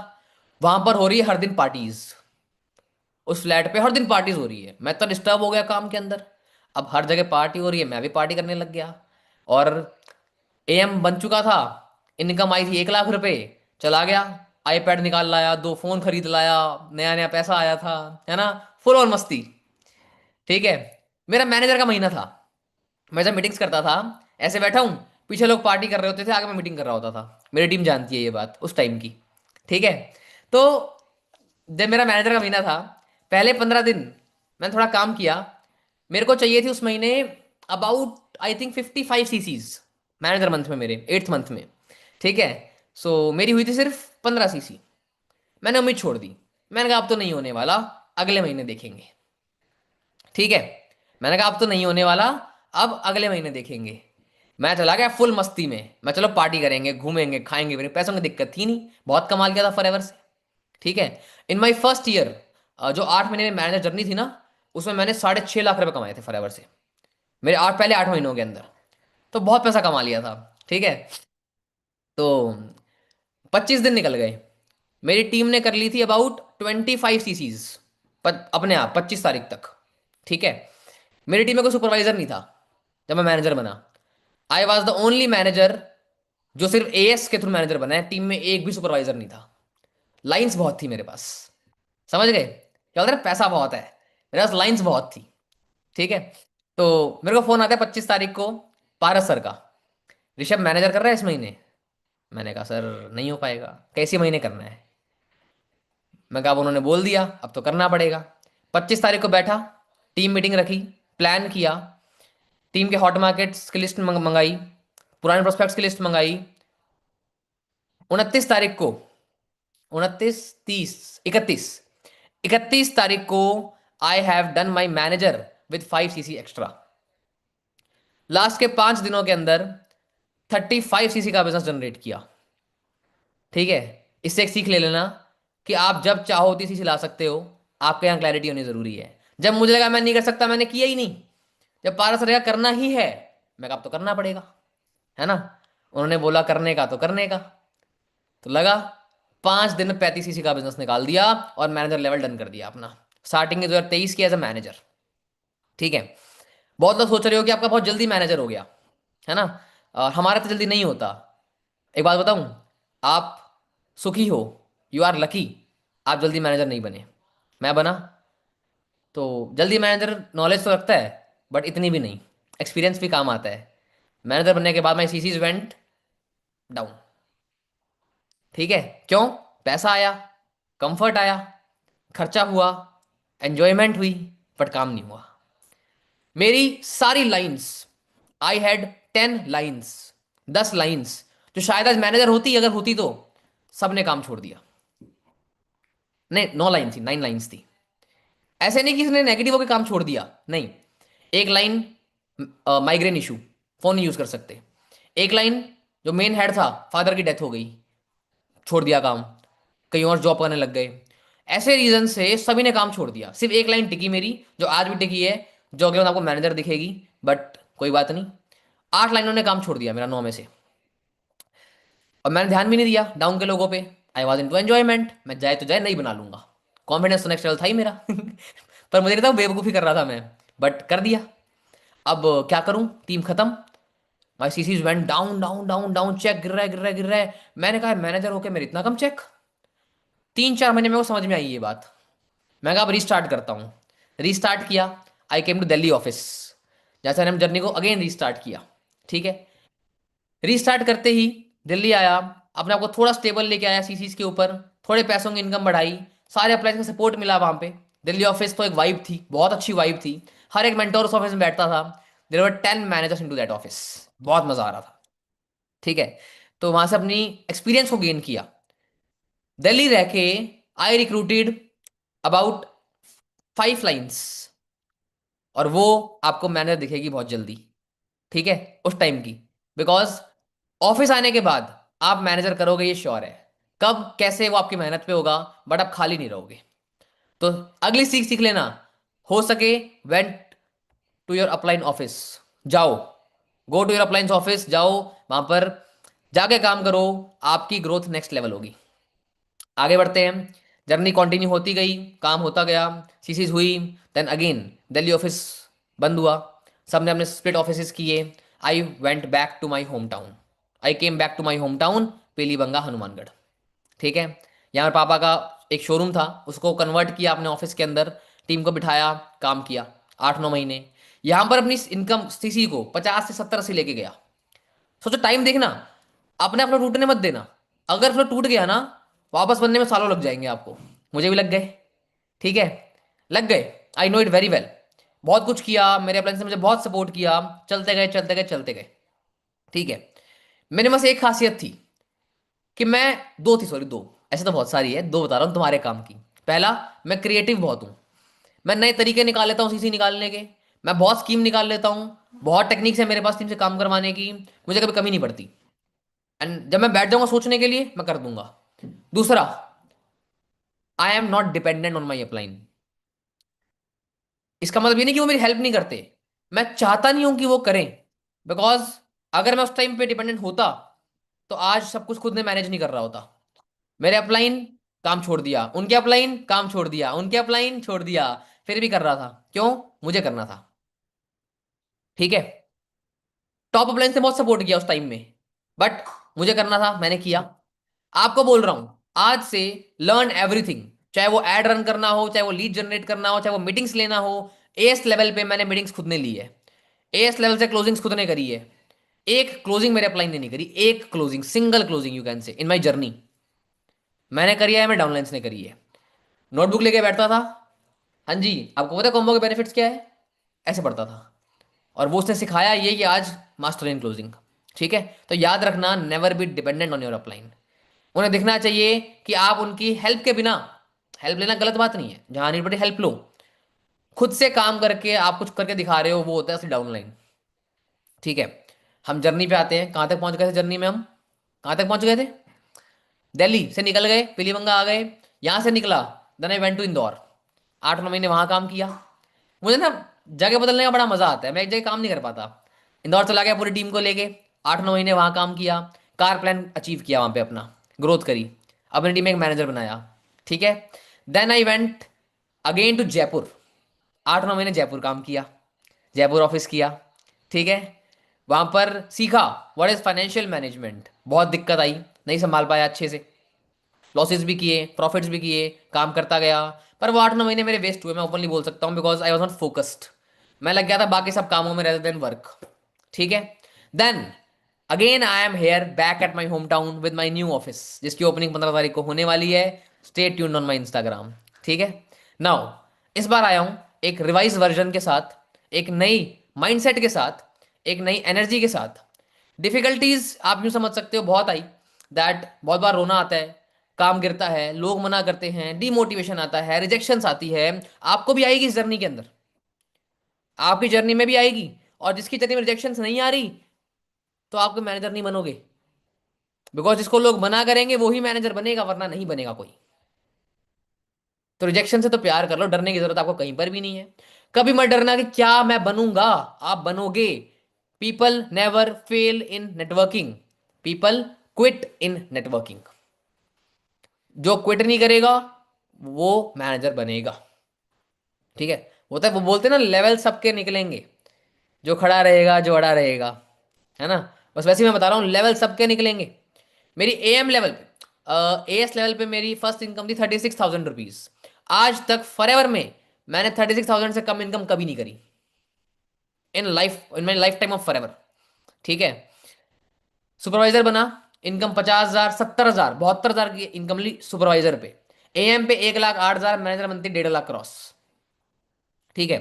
वहां पर हो रही है हर दिन पार्टीज। उस फ्लैट पे हर दिन पार्टीज हो रही है, मैं तो डिस्टर्ब हो गया काम के अंदर। अब हर जगह पार्टी हो रही है, मैं भी पार्टी करने लग गया। और एएम बन चुका था, इनकम आई थी 1 लाख रुपए। चला गया, आईपैड निकाल लाया, 2 फोन खरीद लाया, नया नया पैसा आया था, है ना। फुल और मस्ती। ठीक है, मेरा मैनेजर का महीना था। मैं जब मीटिंग्स करता था, ऐसे बैठा हूँ, पीछे लोग पार्टी कर रहे होते थे, आगे मैं मीटिंग कर रहा होता था। मेरी टीम जानती है ये बात उस टाइम की। ठीक है, तो जब मेरा मैनेजर का महीना था, पहले 15 दिन मैंने थोड़ा काम किया। मेरे को चाहिए थी उस महीने about I think 55 chassis, manager month में, मेरे 8th मंथ में। ठीक है, सो मेरी हुई थी सिर्फ 15 सीसी। मैंने उम्मीद छोड़ दी, मैंने कहा अब तो नहीं होने वाला, अगले महीने देखेंगे। ठीक है, मैंने कहा अब तो नहीं होने वाला, अब अगले महीने देखेंगे। मैं चला गया फुल मस्ती में, मैं चलो पार्टी करेंगे, घूमेंगे, खाएंगे, मेरे पैसों की दिक्कत थी नहीं, बहुत कमाल किया था फॉरएवर से। ठीक है, इन माई फर्स्ट ईयर, जो 8 महीने में मैनेजर जर्नी थी ना, उसमें मैंने 6.5 लाख रुपए कमाए थे फॉरएवर से, मेरे पहले 8 महीनों के अंदर। तो बहुत पैसा कमा लिया था। ठीक है, तो 25 दिन निकल गए। मेरी टीम ने कर ली थी अबाउट 25 सीसीज अपने आप 25 तारीख तक। ठीक है, मेरी टीम में कोई सुपरवाइजर नहीं था जब मैं मैनेजर बना। I was the only manager जो सिर्फ एएस के थ्रू मैनेजर बना है, टीम में एक भी सुपरवाइजर नहीं था। लाइंस बहुत थी मेरे पास, समझ गए क्या होता है, पैसा बहुत है, मेरे पास लाइंस बहुत थी। ठीक है, तो मेरे को फोन आता है 25 तारीख को, पारस सर का, ऋषभ मैनेजर कर रहा है इस महीने। मैंने कहा सर नहीं हो पाएगा, कैसे महीने करना है। मैं कहा अब उन्होंने बोल दिया, अब तो करना पड़ेगा। 25 तारीख को बैठा, टीम मीटिंग रखी, प्लान किया, टीम के हॉट मार्केट्स की लिस्ट मंगाई, पुराने प्रोस्पेक्ट्स की लिस्ट मंगाई। 29 तारीख को, 31 तारीख को I have done my manager with 5 CC extra. Last के 5 दिनों के अंदर 35 सीसी का बिजनेस जनरेट किया। ठीक है, इससे एक सीख ले लेना कि आप जब चाहो उतनी सीसी ला सकते हो, आपके यहाँ क्लैरिटी होनी जरूरी है। जब मुझे लगा मैं नहीं कर सकता, मैंने किया ही नहीं। जब पारस रहेगा करना ही है, मैं कहा अब तो करना पड़ेगा, है ना। उन्होंने बोला करने का तो करने का, तो लगा। 5 दिन में 35 सीसी का बिजनेस निकाल दिया और मैनेजर लेवल डन कर दिया अपना। स्टार्टिंग की 2023 की एज अ मैनेजर। ठीक है, बहुत लोग सोच रहे हो कि आपका बहुत जल्दी मैनेजर हो गया, है ना। और हमारा तो जल्दी नहीं होता। एक बात बताऊं, आप सुखी हो, यू आर लकी, आप जल्दी मैनेजर नहीं बने। मैं बना, तो जल्दी मैनेजर नॉलेज तो रखता है, बट इतनी भी नहीं। एक्सपीरियंस भी काम आता है। मैनेजर बनने के बाद माई सीसीज वेंट डाउन। ठीक है, क्यों? पैसा आया, कंफर्ट आया, खर्चा हुआ, एंजॉयमेंट हुई, बट काम नहीं हुआ। मेरी सारी lines, I had 10 lines, 10 lines, जो शायद आज मैनेजर होती, अगर होती तो सबने काम छोड़ दिया। नहीं, 9 लाइन थी, 9 लाइंस थी। ऐसे नहीं कि इसने नेगेटिव होकर काम छोड़ दिया, नहीं। एक लाइन, माइग्रेन इशू, फोन नहीं यूज कर सकते। एक लाइन, जो मेन हेड था, फादर की डेथ हो गई, छोड़ दिया काम, कहीं और जॉब करने लग गए। ऐसे रीजन से सभी ने काम छोड़ दिया, सिर्फ एक लाइन टिकी मेरी, जो आज भी टिकी है, जो अगले दिन आपको मैनेजर दिखेगी, बट कोई बात नहीं। 8 लाइनों ने काम छोड़ दिया मेरा, 9 में से। और मैंने ध्यान भी नहीं दिया डाउन के लोगों पे। I was into enjoyment, मैं जाए तो जाए, नहीं बना लूंगा। कॉन्फिडेंस तो नेक्स्ट लेवल था ही मेरा पर मुझे नहीं था, बेवकूफ़ी कर रहा था मैं, बट कर दिया। अब क्या करूं, टीम खत्म, my CCs went down down down down, check गिर रहा है गिर रहा है गिर रहा है। मैंने कहा मैनेजर होके मेरे इतना कम चेक। 3-4 महीने में वो समझ में आई ये बात। मैं कहा अब रीस्टार्ट करता हूँ। रीस्टार्ट किया, आई केम टू दिल्ली ऑफिस, जैसे मैंने जर्नी को अगेन रीस्टार्ट किया। ठीक है, रीस्टार्ट करते ही दिल्ली आया, अपने आप को थोड़ा स्टेबल लेके आया सीसीज के ऊपर, थोड़े पैसों की इनकम बढ़ाई, सारे अप्लाइज का सपोर्ट मिला वहां पे। दिल्ली ऑफिस तो एक वाइब थी, बहुत अच्छी वाइब थी। हर एक मेंटोर उस ऑफिस में बैठता था। There were 10 managers into that office. बहुत मजा आ रहा था। ठीक है, तो वहां से अपनी एक्सपीरियंस को गेन किया। दिल्ली रह के आई रिक्रूटेड अबाउट 5 लाइन्स, और वो आपको मैनेजर दिखेगी बहुत जल्दी। ठीक है, उस टाइम की। बिकॉज ऑफिस आने के बाद आप मैनेजर करोगे, ये श्योर है। कब कैसे वो आपकी मेहनत पे होगा, बट आप खाली नहीं रहोगे। तो अगली सीख सीख लेना, हो सके went to your upline office, जाओ, go to your uplines office, जाओ वहां पर, जाके काम करो, आपकी ग्रोथ नेक्स्ट लेवल होगी। आगे बढ़ते हैं, जर्नी कंटिन्यू होती गई, काम होता गया, सीसीज हुई। देन अगेन दिल्ली ऑफिस बंद हुआ, सबने अपने स्प्लिट ऑफिसेस किए। I went back to my home town, I came back to my home town, Pilibanga, Hanumangarh. ठीक है, यहाँ पर पापा का एक शोरूम था, उसको कन्वर्ट किया अपने ऑफिस के अंदर, टीम को बिठाया, काम किया 8-9 महीने। यहाँ पर अपनी इनकम सीसी को 50 से 70 से लेके गया। सोचो टाइम देखना, अपने अपना टूटने मत देना। अगर फ्लो टूट गया ना, वापस बनने में सालों लग जाएंगे आपको। मुझे भी लग गए। ठीक है, लग गए, I know it very well. बहुत कुछ किया, मेरे अप्लायंस ने मुझे बहुत सपोर्ट किया, चलते गए चलते गए चलते गए। ठीक है, मेरे पास एक खासियत थी कि मैं, दो थी, सॉरी दो, ऐसे तो बहुत सारी है, दो बता रहा हूँ तुम्हारे काम की। पहला, मैं क्रिएटिव बहुत हूँ, मैं नए तरीके निकाल लेता हूँ सीसी निकालने के, मैं बहुत स्कीम निकाल लेता हूँ, बहुत टेक्निक्स है मेरे पास टीम से काम करवाने की, मुझे कभी कमी नहीं पड़ती। एंड जब मैं बैठ जाऊंगा सोचने के लिए, मैं कर दूंगा। दूसरा, I am not dependent on my upline. इसका मतलब ये नहीं कि वो मेरी हेल्प नहीं करते, मैं चाहता नहीं हूं कि वो करें। बिकॉज अगर मैं उस टाइम पे डिपेंडेंट होता, तो आज सब कुछ खुद ने मैनेज नहीं कर रहा होता। मेरे अपलाइन काम छोड़ दिया, उनके अपलाइन काम छोड़ दिया, उनके अपलाइन छोड़ दिया, फिर भी कर रहा था। क्यों? मुझे करना था। ठीक है, टॉप अपलाइन से बहुत सपोर्ट किया उस टाइम में, बट मुझे करना था, मैंने किया। आपको बोल रहा हूं, आज से लर्न एवरीथिंग। चाहे वो एड रन करना हो, चाहे वो लीड जनरेट करना हो, चाहे वो मीटिंग्स लेना हो। एएस लेवल पे मैंने मीटिंग्स खुद ने ली है, एएस लेवल से क्लोजिंग्स खुद ने करी है। एक क्लोजिंग मेरे अपलाइन ने नहीं करी, एक closing, single closing you can say in my journey मैंने करी है, मैं डाउनलाइंस ने करी है। नोटबुक लेके बैठता था, हाँ जी, आपको पता है कॉम्बो के बेनिफिट्स क्या है, ऐसे पढ़ता था। और वो उसने सिखाया ये कि आज मास्टर इन क्लोजिंग। ठीक है, तो याद रखना, never be dependent on your upline. उन्हें दिखना चाहिए कि आप उनकी हेल्प के बिना, हेल्प लेना गलत बात नहीं है, जहां नीड पड़े हेल्प लो, खुद से काम करके आप कुछ करके दिखा रहे हो, वो होता है असली डाउनलाइन। ठीक है, हम जर्नी पे आते हैं, कहां तक पहुंच गए थे जर्नी में, हम कहां तक पहुंच गए थे? दिल्ली से निकल गए, पीलीबंगा आ गए, यहां से निकला, then I went to Indore, 8-9 महीने वहां काम किया। मुझे ना जगह बदलने का बड़ा मजा आता है, मैं एक जगह काम नहीं कर पाता। इंदौर चला गया पूरी टीम को लेके, 8-9 महीने वहां काम किया, कार प्लान अचीव किया वहां पे, अपना ग्रोथ करी, अपनी टीम में एक मैनेजर बनाया। ठीक है, then I went again to Jaipur, 8-9 महीने जयपुर काम किया, जयपुर ऑफिस किया। ठीक है, वहां पर सीखा व्हाट इज फाइनेंशियल मैनेजमेंट, बहुत दिक्कत आई, नहीं संभाल पाया अच्छे से, लॉसेस भी किए, प्रॉफिट्स भी किए, काम करता गया। पर वो 8-9 महीने मेरे वेस्ट हुए, मैं ओपनली बोल सकता हूँ, because I was not focused. मैं लग गया था बाकी सब कामों में रेदर देन वर्क। ठीक है, then again I am here back at my home town with my new office, जिसकी ओपनिंग 15 तारीख को होने वाली है। Stay tuned on my Instagram. ठीक है। नाउ इस बार आया हूं एक रिवाइज वर्जन के साथ, एक नई माइंडसेट के साथ, एक नई एनर्जी के साथ। डिफिकल्टीज आप यूं समझ सकते हो बहुत आई, दैट बहुत बार रोना आता है, काम गिरता है, लोग मना करते हैं, डीमोटिवेशन आता है, रिजेक्शंस आती है। आपको भी आएगी इस जर्नी के अंदर, आपकी जर्नी में भी आएगी। और जिसकी जर्नी में रिजेक्शंस नहीं आ रही, तो आपको मैनेजर नहीं बनोगे। बिकॉज जिसको लोग मना करेंगे वो ही मैनेजर बनेगा, वरना नहीं बनेगा कोई। तो रिजेक्शन से तो प्यार कर लो, डरने की जरूरत आपको कहीं पर भी नहीं है। कभी मत डरना कि क्या मैं बनूंगा, आप बनोगे। पीपल नेवर फेल इन नेटवर्किंग, पीपल क्विट इन नेटवर्किंग। जो क्विट नहीं करेगा वो मैनेजर बनेगा। ठीक है। होता है, वो बोलते हैं ना, लेवल सबके निकलेंगे, जो खड़ा रहेगा, जो अड़ा रहेगा, है ना। बस वैसे ही मैं बता रहा हूँ, लेवल सबके निकलेंगे। मेरी एएम लेवल पे, एएस लेवल पे मेरी फर्स्ट इनकम थी 36,000 रुपीज। आज तक फॉरएवर में मैंने 36,000 से कम इनकम कभी नहीं करी, in my life time of forever. ठीक है। सुपरवाइजर बना, इनकम 50,000, 70,000, 72,000 की इनकम ली सुपरवाइजर पे। एएम पे 1,08,000, मैनेजर बनती 1.5 लाख क्रॉस। ठीक है।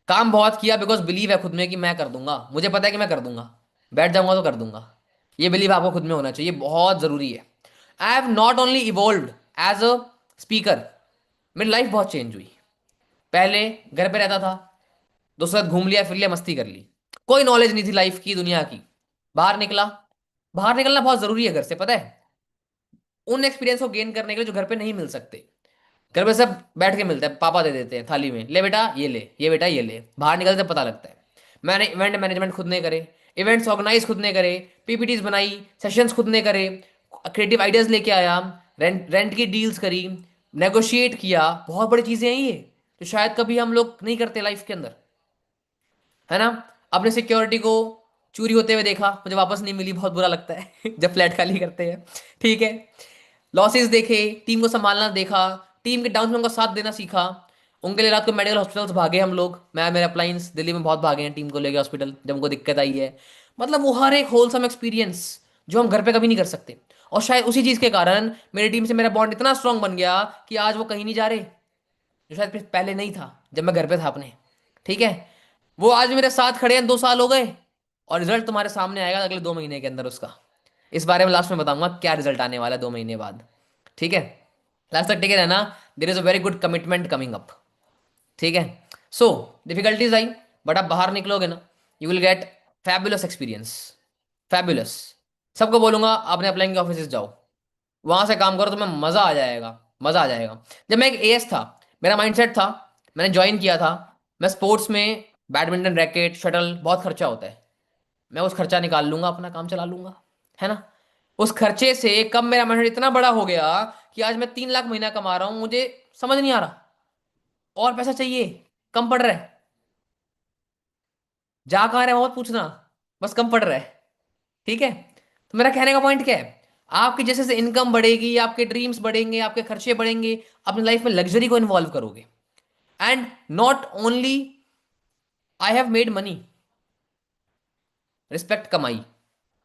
काम बहुत किया, बिकॉज बिलीव है खुद में कि मैं कर दूंगा, मुझे पता है कि मैं कर दूंगा, बैठ जाऊंगा तो कर दूंगा। ये बिलीव आपको खुद में होना चाहिए, बहुत जरूरी है। I have not only evolve as a speaker, मेरी लाइफ बहुत चेंज हुई। पहले घर पे रहता था, दोस्तों के साथ घूम लिया, फिर लिया, मस्ती कर ली, कोई नॉलेज नहीं थी लाइफ की, दुनिया की। बाहर निकला, बाहर निकलना बहुत जरूरी है घर से, पता है, उन एक्सपीरियंस को गेन करने के लिए जो घर पे नहीं मिल सकते। घर पे सब बैठ के मिलता है, पापा दे देते हैं थाली में, ले बेटा ये ले, ये बेटा ये ले। बाहर निकलते पता लगता है। मैंने इवेंट मैनेजमेंट खुद ने करे, इवेंट्स ऑर्गेनाइज खुद ने करे, पीपीटीज बनाई, सेशंस खुद ने करे, क्रिएटिव आइडियाज लेके आया, रेंट रेंट की डील्स करी, नेगोशिएट किया। बहुत बड़ी चीजें हैं ये, तो शायद कभी हम लोग नहीं करते लाइफ के अंदर, है ना। अपने सिक्योरिटी को चोरी होते हुए देखा, मुझे वापस नहीं मिली, बहुत बुरा लगता है जब फ्लैट खाली करते हैं। ठीक है। लॉसेस देखे, टीम को संभालना देखा, टीम के डाउन में उनका साथ देना सीखा। उनके लिए रात को मेडिकल हॉस्पिटल्स भागे हम लोग, मैं मेरे अप्लायंस दिल्ली में बहुत भागे हैं टीम को लेके हॉस्पिटल, जब उनको दिक्कत आई है। मतलब वो हर एक होलसम एक्सपीरियंस जो हम घर पे कभी नहीं कर सकते। और शायद उसी चीज के कारण मेरी टीम से मेरा बॉन्ड इतना स्ट्रांग बन गया कि आज वो कहीं नहीं जा रहे, जो शायद पहले नहीं था जब मैं घर पे था अपने। ठीक है। वो आज मेरे साथ खड़े हैं, 2 साल हो गए, और रिजल्ट तुम्हारे सामने आएगा अगले 2 महीने के अंदर उसका। इस बारे में लास्ट में बताऊंगा क्या रिजल्ट आने वाला है 2 महीने बाद। ठीक है। लास्ट तक टिके रहना, there is a very good commitment coming up. ठीक है। सो डिफिकल्टीज आई, बट आप बाहर निकलोगे ना, you will get fabulous experience, fabulous. सबको बोलूंगा अपने अप्लाइंग के ऑफिस जाओ, वहां से काम करो, तुम्हें मजा आ जाएगा, मजा आ जाएगा। जब मैं एक एएस था, मेरा माइंडसेट था, मैंने ज्वाइन किया था, मैं स्पोर्ट्स में बैडमिंटन रैकेट शटल बहुत खर्चा होता है, मैं उस खर्चा निकाल लूंगा, अपना काम चला लूंगा, है ना। उस खर्चे से कब मेरा माइंडसेट इतना बड़ा हो गया कि आज मैं 3 लाख महीना कमा रहा हूं, मुझे समझ नहीं आ रहा और पैसा चाहिए, कम पड़ रहा है, जा कहाँ रहा है मत पूछना, बस कम पड़ रहा है। ठीक है। तो मेरा कहने का पॉइंट क्या है, आपकी जैसे जैसे इनकम बढ़ेगी, आपके ड्रीम्स बढ़ेंगे, आपके खर्चे बढ़ेंगे, अपनी लाइफ में लग्जरी को इन्वॉल्व करोगे। And not only I have made money, respect कमाई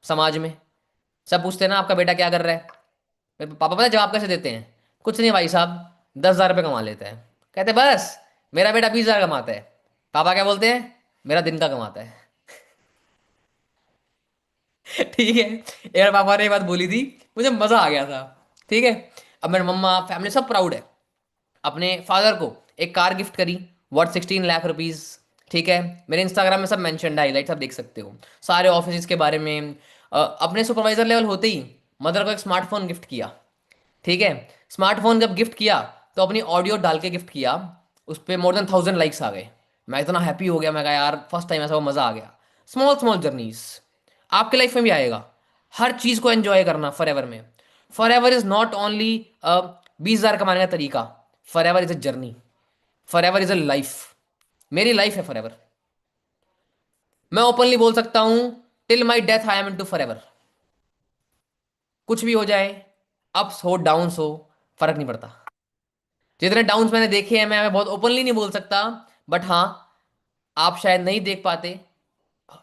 समाज में। सब पूछते हैं ना आपका बेटा क्या कर रहा है, मेरे पापा पता है जवाब कैसे देते हैं, कुछ नहीं भाई साहब, 10,000 रुपये कमा लेते हैं। कहते बस, मेरा बेटा 20,000 कमाता है। पापा क्या बोलते हैं, मेरा दिन का कमाता है। ठीक है। एक बार पापा ने ये बात बोली थी, मुझे मजा आ गया था। ठीक है। अब मेरे मम्मा फैमिली सब प्राउड है, अपने फादर को एक कार गिफ्ट करी, वर्थ 16 लाख रुपीज। ठीक है। मेरे इंस्टाग्राम में सब मेंशन है, हाईलाइट्स आप देख सकते हो सारे ऑफिस के बारे में। अपने सुपरवाइजर लेवल होते ही मदर को एक स्मार्टफोन गिफ्ट किया। ठीक है। स्मार्टफोन जब गिफ्ट किया तो अपनी ऑडियो डाल के गिफ्ट किया, उस पर मोर देन 1,000 लाइक्स आ गए। मैं इतना हैप्पी हो गया, मैं कहा यार फर्स्ट टाइम ऐसा मजा आ गया। स्मॉल स्मॉल जर्नीज आपके लाइफ में भी आएगा, हर चीज को एंजॉय करना फॉर में। Forever is not only 20,000 कमाने का तरीका, Forever is a journey, Forever is a life. मेरी लाइफ है फॉर एवर, मैं ओपनली बोल सकता हूं, till my death I am into Forever. कुछ भी हो जाए, अप्स हो डाउन्स हो, फर्क नहीं पड़ता। जितने डाउन्स मैंने देखे हैं, मैं बहुत ओपनली नहीं बोल सकता, बट हाँ, आप शायद नहीं देख पाते,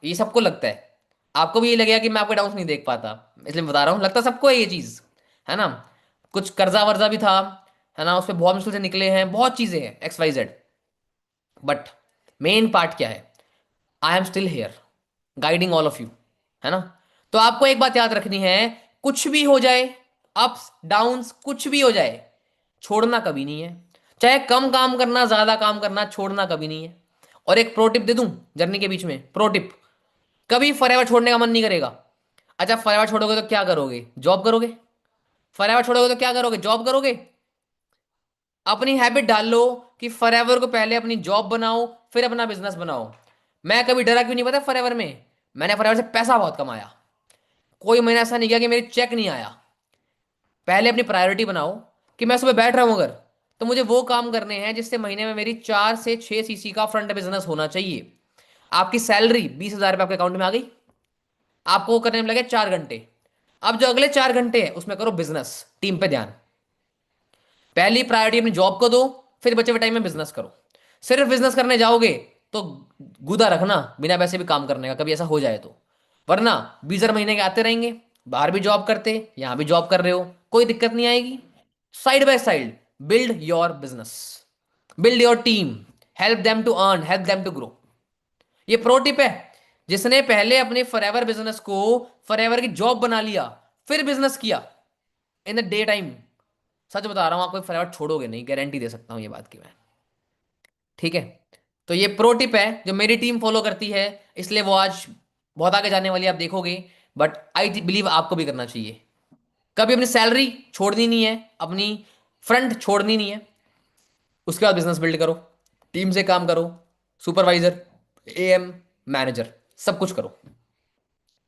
ये सबको लगता है। आपको भी ये लगेगा कि मैं आपके डाउन्स नहीं देख पाता, इसलिए मैं बता रहा हूँ। लगता सबको है ये चीज, है ना। कुछ कर्जा वर्जा भी था, है ना, उस पर बहुत मुश्किल से निकले हैं, बहुत चीजें हैं X Y Z. But main part क्या है, I am still here guiding all of you, है ना। तो आपको एक बात याद रखनी है, कुछ भी हो जाए, अप्स डाउन्स कुछ भी हो जाए, छोड़ना कभी नहीं है। चाहे कम काम करना, ज्यादा काम करना, छोड़ना कभी नहीं है। और एक प्रो टिप दे दूं जर्नी के बीच में, प्रो टिप, कभी फॉरएवर छोड़ने का मन नहीं करेगा। अच्छा फॉरएवर छोड़ोगे तो क्या करोगे, जॉब करोगे। फॉरएवर छोड़ोगे तो क्या करोगे, जॉब करोगे। अपनी हैबिट डाल लो कि फॉरएवर को पहले अपनी जॉब बनाओ, फिर अपना बिजनेस बनाओ। मैं कभी डरा क्यों नहीं पता फॉरएवर में, मैंने फॉरएवर से पैसा बहुत कमाया। कोई महीना ऐसा नहीं गया कि मेरी चेक नहीं आया। पहले अपनी प्रायोरिटी बनाओ कि मैं सुबह बैठ रहा हूं अगर, तो मुझे वो काम करने हैं जिससे महीने में मेरी 4 से 6 सीसी का फ्रंट बिजनेस होना चाहिए। आपकी सैलरी 20,000 रुपये आपके अकाउंट में आ गई, आपको वो करने में लगे 4 घंटे। अब जो अगले 4 घंटे हैं उसमें करो बिजनेस, टीम पे ध्यान। पहली प्रायोरिटी अपनी जॉब को दो, फिर बचे हुए टाइम में बिजनेस करो। सिर्फ बिजनेस करने जाओगे तो गुदा रखना बिना पैसे भी काम करने का, कभी ऐसा हो जाए तो। वरना 20,000 महीने के आते रहेंगे, बाहर भी जॉब करते, यहां भी जॉब कर रहे हो, कोई दिक्कत नहीं आएगी। Side by side build your business, build your team, help them to earn, help them to grow. ये प्रो टिप है। जिसने पहले अपने फॉरएवर बिजनेस को फॉरएवर की जॉब बना लिया, फिर बिजनेस किया इन द डे टाइम, सच बता रहा हूं आपको फॉरएवर छोड़ोगे नहीं, गारंटी दे सकता हूं ये बात की मैं। ठीक है। तो ये प्रो टिप है जो मेरी टीम फॉलो करती है, इसलिए वो आज बहुत आगे जाने वाली है, आप देखोगे। बट आई बिलीव आपको भी करना चाहिए। कभी अपनी सैलरी छोड़नी नहीं है, अपनी फ्रंट छोड़नी नहीं है। उसके बाद बिजनेस बिल्ड करो, टीम से काम करो, सुपरवाइजर, एएम, मैनेजर, सब कुछ करो।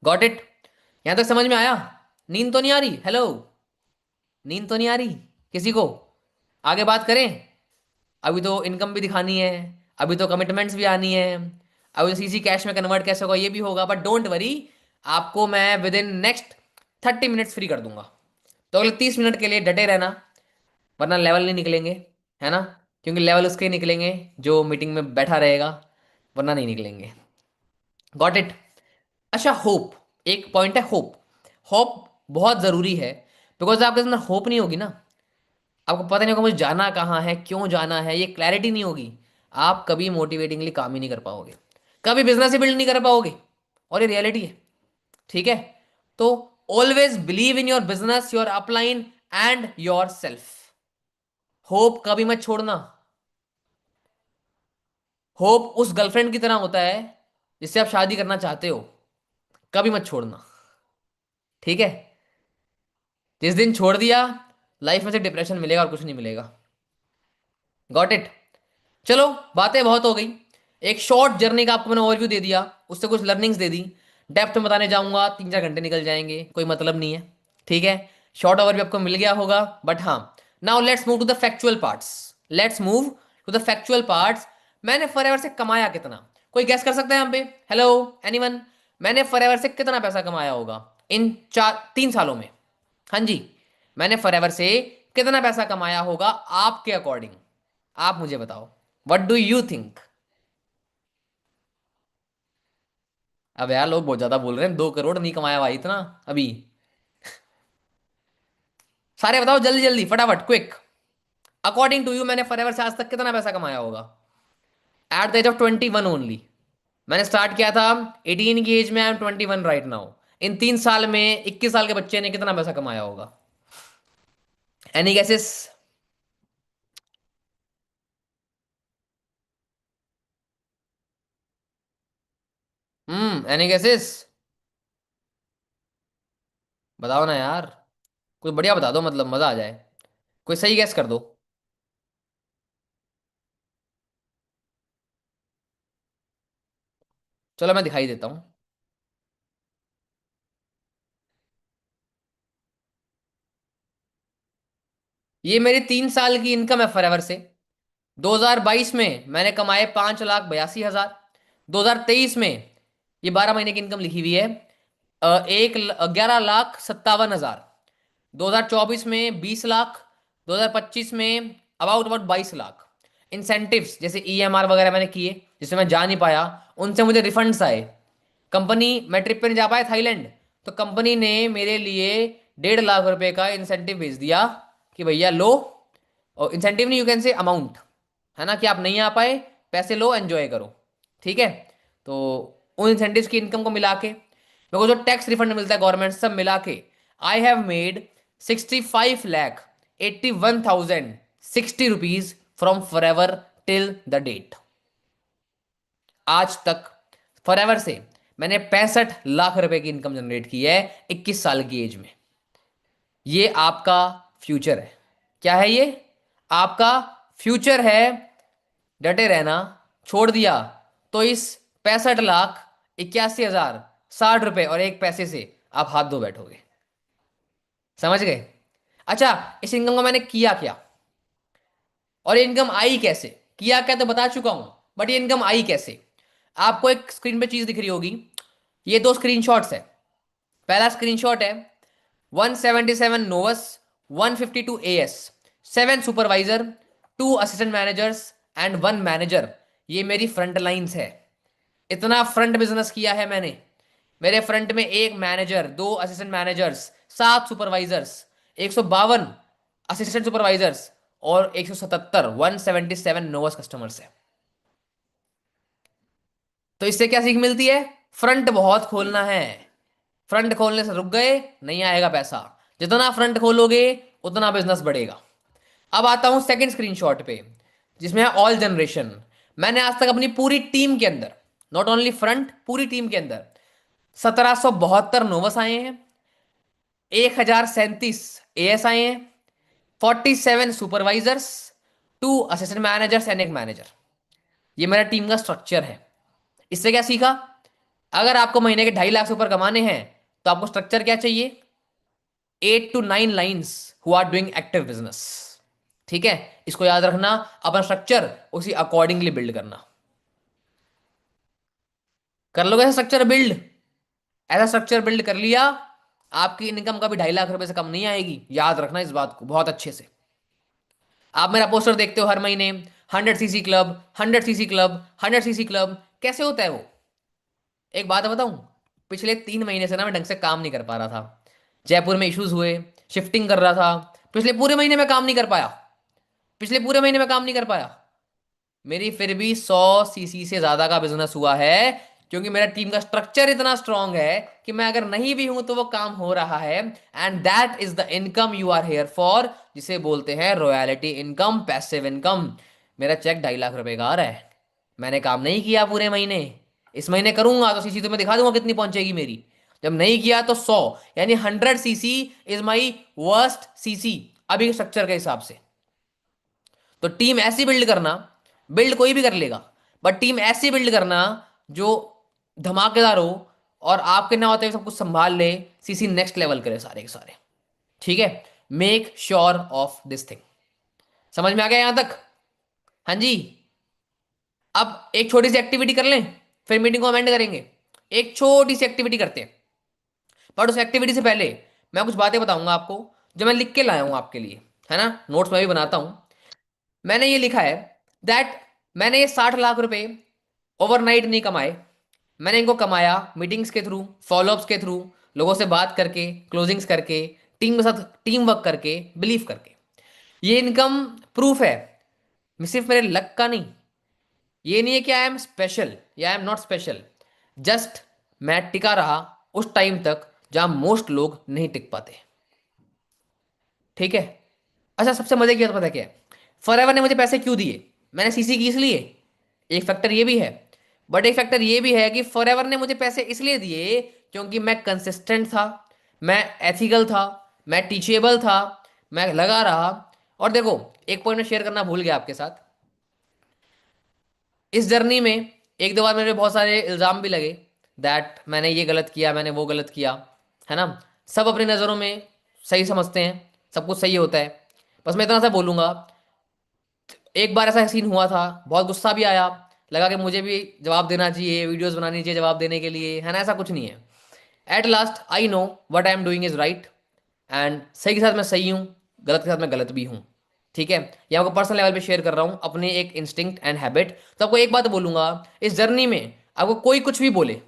Got it. यहां तक समझ में आया। नींद तो नहीं आ रही, हेलो, नींद तो नहीं आ रही किसी को। आगे बात करें। अभी तो इनकम भी दिखानी है, अभी तो कमिटमेंट्स भी आनी है, अभी तो सीसी कैश में कन्वर्ट कैसे होगा ये भी होगा। बट डोंट वरी, आपको मैं with in next 30 minutes free कर दूंगा। तो अगले 30 मिनट के लिए डटे रहना, वरना लेवल नहीं निकलेंगे, है ना। क्योंकि लेवल उसके ही निकलेंगे जो मीटिंग में बैठा रहेगा, वरना नहीं निकलेंगे। Got it. अच्छा होप, एक पॉइंट है होप। होप बहुत ज़रूरी है, बिकॉज आपके अंदर होप नहीं होगी ना, आपको पता नहीं होगा मुझे जाना कहाँ है, क्यों जाना है, ये क्लैरिटी नहीं होगी, आप कभी मोटिवेटिंगली काम ही नहीं कर पाओगे, कभी बिजनेस ही बिल्ड नहीं कर पाओगे। और ये रियलिटी है। ठीक है। तो always believe in your business, your upline and your self. Hope कभी मत छोड़ना। होप उस गर्लफ्रेंड की तरह होता है जिससे आप शादी करना चाहते हो, कभी मत छोड़ना। ठीक है। जिस दिन छोड़ दिया, लाइफ में से डिप्रेशन मिलेगा और कुछ नहीं मिलेगा। Got it. चलो, बातें बहुत हो गई। एक शॉर्ट जर्नी का आपको मैंने ओवरव्यू दे दिया, उससे कुछ लर्निंग्स दे दी। डेप्थ में बताने जाऊंगा 3-4 घंटे निकल जाएंगे, कोई मतलब नहीं है। ठीक है। शॉर्ट ओवरव्यू आपको मिल गया होगा। बट हाँ, now let's move to the factual parts. Let's move to the factual parts. मैंने फॉरएवर से कमाया कितना, कोई गैस कर सकता है यहाँ पे, हेलो एनीवन। मैंने फॉरएवर से कितना पैसा कमाया होगा इन 3 सालों में। हाँ जी, मैंने फॉरएवर से कितना पैसा कमाया होगा आपके अकॉर्डिंग, आप मुझे बताओ। What do you think. अब यार लोग बहुत ज्यादा बोल रहे हैं, 2 करोड़ नहीं कमाया भाई इतना अभी। सारे बताओ जल्दी जल्दी फटाफट क्विक। अकॉर्डिंग टू यू मैंने फॉरएवर से आज तक कितना पैसा कमाया होगा at the age of 21 only. मैंने स्टार्ट किया था 18 की एज में, I am 21 right now. In 3 साल में 21 साल के बच्चे ने कितना पैसा कमाया होगा, एनी गेसेस। एनी गेसेस, बताओ ना यार, कुछ बढ़िया बता दो, मतलब मजा आ जाए। कोई सही गैस कर दो। चलो मैं दिखाई देता हूँ। ये मेरी 3 साल की इनकम है फॉरएवर से। 2022 में मैंने कमाए 5,82,000। 2023 में, ये 12 महीने की इनकम लिखी हुई है, 11,57,000। 2024 में 20 लाख। 2025 में अबाउट अबाउट 22 लाख। इंसेंटिव्स जैसे ईएमआर वगैरह मैंने किए जिसमें मैं जा नहीं पाया, उनसे मुझे रिफंड्स आए, कंपनी, मैं ट्रिप पे नहीं जा पाया थाईलैंड, तो कंपनी ने मेरे लिए 1.5 लाख रुपए का इंसेंटिव भेज दिया कि भैया लो। और इंसेंटिव नहीं, यू कैन से अमाउंट, है ना, कि आप नहीं आ पाए, पैसे लो, एंजॉय करो। ठीक है। तो उन इंसेंटिव्स की इनकम को मिला के मेरे को जो टैक्स रिफंड मिलता है गवर्नमेंट, सब मिला के I have made 65,81,060 rupees from Forever till the date. आज तक फॉरएवर से मैंने 65 लाख रुपए की इनकम जनरेट की है 21 साल की एज में। ये आपका फ्यूचर है। क्या है ये? आपका फ्यूचर है। डटे रहना। छोड़ दिया तो इस 65,81,060 रुपए और 1 पैसे से आप हाथ धो बैठोगे। समझ गए? अच्छा, इस इनकम को मैंने किया क्या और ये इनकम आई कैसे? किया क्या तो बता चुका हूं, बट ये इनकम आई कैसे? आपको एक स्क्रीन पे चीज दिख रही होगी, ये 2 स्क्रीनशॉट्स है। पहला स्क्रीनशॉट है 177 नोवस, 152 as, 7 supervisor, 2 assistant managers and 1 manager. ये मेरी फ्रंट लाइन्स है। इतना फ्रंट बिजनेस किया है मैंने। मेरे फ्रंट में 1 manager, 2 assistant managers, 7 supervisors, 152 assistant supervisors और 177 नोवस कस्टमर्स है। तो इससे क्या सीख मिलती है? फ्रंट बहुत खोलना है। फ्रंट खोलने से रुक गए, नहीं आएगा पैसा। जितना फ्रंट खोलोगे उतना बिजनेस बढ़ेगा। अब आता हूं सेकंड स्क्रीनशॉट पे, जिसमें है ऑल जनरेशन। मैंने आज तक अपनी पूरी टीम के अंदर, नॉट ओनली फ्रंट, पूरी टीम के अंदर 1772 नोवस आए हैं, 1037 एएस आए हैं, 47 supervisors, 2 assistant managers and 1 manager. ये मेरा टीम का स्ट्रक्चर है। इससे क्या सीखा? अगर आपको महीने के 2.5 लाख से ऊपर कमाने हैं तो आपको स्ट्रक्चर क्या चाहिए? 8 to 9 lines who are doing active business. ठीक है, इसको याद रखना। अपना स्ट्रक्चर उसी अकॉर्डिंगली बिल्ड करना। कर लोगे ऐसा स्ट्रक्चर बिल्ड? ऐसा स्ट्रक्चर बिल्ड कर लिया, आपकी इनकम कभी 2.5 लाख रुपए से कम नहीं आएगी। याद रखना इस बात को बहुत अच्छे से। आप मेरा पोस्टर देखते हो हर महीने, 100 CC club, 100 CC club, 100 CC club. कैसे होता है वो? एक बात बताऊं, पिछले 3 महीने से ना मैं ढंग से काम नहीं कर पा रहा था। जयपुर में इश्यूज हुए, शिफ्टिंग कर रहा था, पिछले पूरे महीने में काम नहीं कर पाया। पिछले पूरे महीने में काम नहीं कर पाया। मेरी फिर भी 100 सीसी से ज्यादा का बिजनेस हुआ है, क्योंकि मेरा टीम का स्ट्रक्चर इतना स्ट्रांग है कि मैं अगर नहीं भी हूं तो वो काम हो रहा है। And that is the income you are here for, जिसे बोलते हैं रॉयल्टी इनकम, पैसिव इनकम। मेरा चेक 2.5 लाख रुपए का आ रहा है। मैंने काम नहीं किया पूरे महीने। इस महीने करूंगा तो सीसी तो मैं दिखा दूंगा कितनी पहुंचेगी मेरी। जब नहीं किया तो 100, यानी 100 CC is my worst CC अभी स्ट्रक्चर के हिसाब से। तो टीम ऐसी बिल्ड करना, बिल्ड कोई भी कर लेगा, बट टीम ऐसी बिल्ड करना जो धमाकेदार हो और आपके ना होते हुए सब कुछ संभाल ले, सीसी नेक्स्ट लेवल करे सारे के सारे। ठीक है, make sure of this thing. समझ में आ गया यहां तक? हाँ जी। अब एक छोटी सी एक्टिविटी कर लें, फिर मीटिंग को अमेंड करेंगे। एक छोटी सी एक्टिविटी करते हैं, बट उस एक्टिविटी से पहले मैं कुछ बातें बताऊंगा आपको जो मैं लिख के लाया हूं आपके लिए, है ना। नोट्स मैं भी बनाता हूं। मैंने ये लिखा है दैट मैंने ये 60 लाख रुपए ओवरनाइट नहीं कमाए। मैंने इनको कमाया मीटिंग्स के थ्रू, फॉलोअप्स के थ्रू, लोगों से बात करके, क्लोजिंग्स करके, टीम के साथ टीम वर्क करके, बिलीव करके। ये इनकम प्रूफ है सिर्फ मेरे लक का नहीं। ये नहीं है कि आई एम स्पेशल या I am not special. Just मैं टिका रहा उस टाइम तक जहां मोस्ट लोग नहीं टिक पाते। ठीक है। अच्छा, सबसे मजे की बात पता है क्या है? फॉरएवर ने मुझे पैसे क्यों दिए? मैंने सीसी की इसलिए, एक फैक्टर ये भी है, बट एक फैक्टर ये भी है कि फॉरएवर ने मुझे पैसे इसलिए दिए क्योंकि मैं कंसिस्टेंट था, मैं एथिकल था, मैं टीचेबल था, मैं लगा रहा। और देखो, एक पॉइंट में शेयर करना भूल गया आपके साथ। इस जर्नी में एक दो बार मेरे बहुत सारे इल्ज़ाम भी लगे दैट मैंने ये गलत किया, मैंने वो गलत किया, है ना। सब अपनी नज़रों में सही समझते हैं, सब कुछ सही होता है। बस मैं इतना सा बोलूँगा, एक बार ऐसा सीन हुआ था, बहुत गुस्सा भी आया, लगा कि मुझे भी जवाब देना चाहिए, वीडियोस बनानी चाहिए जवाब देने के लिए, है ना। ऐसा कुछ नहीं है। At last I know what I am doing is right, and सही के साथ मैं सही हूँ, गलत के साथ मैं गलत भी हूँ। ठीक है, ये आपको पर्सनल लेवल पे शेयर कर रहा हूँ अपने एक इंस्टिंक्ट एंड हैबिट। तो आपको एक बात बोलूंगा, इस जर्नी में आपको कोई कुछ भी बोले,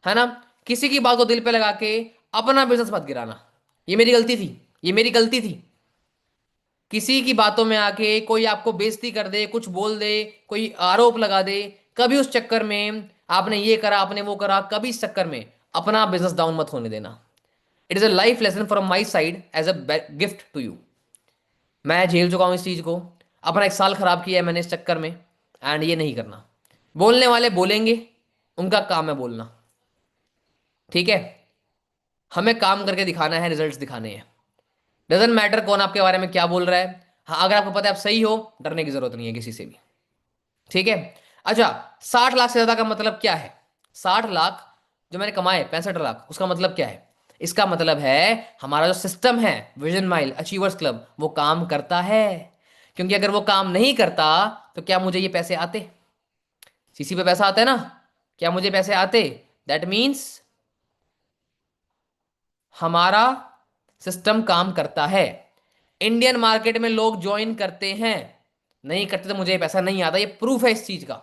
है ना। किसी की बात को दिल पे लगा के अपना बिजनेस मत गिराना। ये मेरी गलती थी, ये मेरी गलती थी। किसी की बातों में आके कोई आपको बेइज्जती कर दे, कुछ बोल दे, कोई आरोप लगा दे, कभी उस चक्कर में आपने ये करा, आपने वो करा, कभी इस चक्कर में अपना बिजनेस डाउन मत होने देना। It is a life lesson from my side as a gift to you. मैं झेल चुका हूं इस चीज को, अपना 1 साल खराब किया है मैंने इस चक्कर में। एंड ये नहीं करना। बोलने वाले बोलेंगे, उनका काम है बोलना, ठीक है। हमें काम करके दिखाना है, रिजल्ट्स दिखाने हैं। डजेंट मैटर कौन आपके बारे में क्या बोल रहा है। हाँ, अगर आपको पता है आप सही हो, डरने की जरूरत नहीं है किसी से भी, ठीक है। अच्छा, 60 लाख से ज्यादा का मतलब क्या है? 60 लाख जो मैंने कमाए, 65 लाख, उसका मतलब क्या है? इसका मतलब है हमारा जो सिस्टम है, विजन माइल अचीवर्स क्लब, वो काम करता है। क्योंकि अगर वो काम नहीं करता तो क्या मुझे ये पैसे आते? सीसी पे पैसा आता है ना, क्या मुझे पैसे आते? दैट मीन्स हमारा सिस्टम काम करता है। इंडियन मार्केट में लोग ज्वाइन करते हैं, नहीं करते तो मुझे ये पैसा नहीं आता। ये प्रूफ है इस चीज का।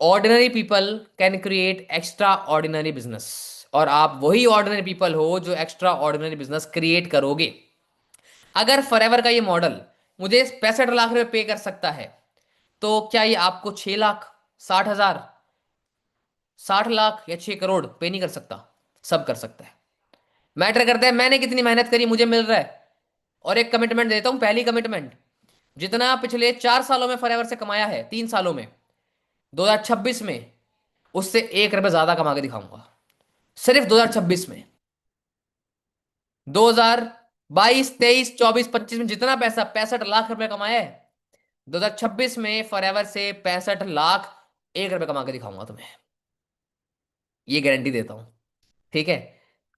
Ordinary people can create extra ordinary business, और आप वही ऑर्डिनरी पीपल हो जो एक्स्ट्रा ऑर्डिनरी बिजनेस क्रिएट करोगे। अगर फॉरएवर का ये मॉडल मुझे 65 लाख रुपए पे कर सकता है, तो क्या ये आपको 6 लाख, 60 हजार, 60 लाख या 6 करोड़ पे नहीं कर सकता? सब कर सकता है। मैटर करता है मैंने कितनी मेहनत करी, मुझे मिल रहा है। और एक कमिटमेंट देता हूं, पहली कमिटमेंट, जितना पिछले 4 सालों में फॉरएवर से कमाया है, 3 सालों में, 2026 में उससे 1 रुपए ज्यादा कमा के दिखाऊंगा। सिर्फ 2026 में। 2022, 23, 24, 25 में जितना पैसा, 65 लाख रुपए कमाया है, 2026 में फॉरएवर से 65 लाख 1 रुपए कमा के दिखाऊंगा तुम्हें। ये गारंटी देता हूं, ठीक है।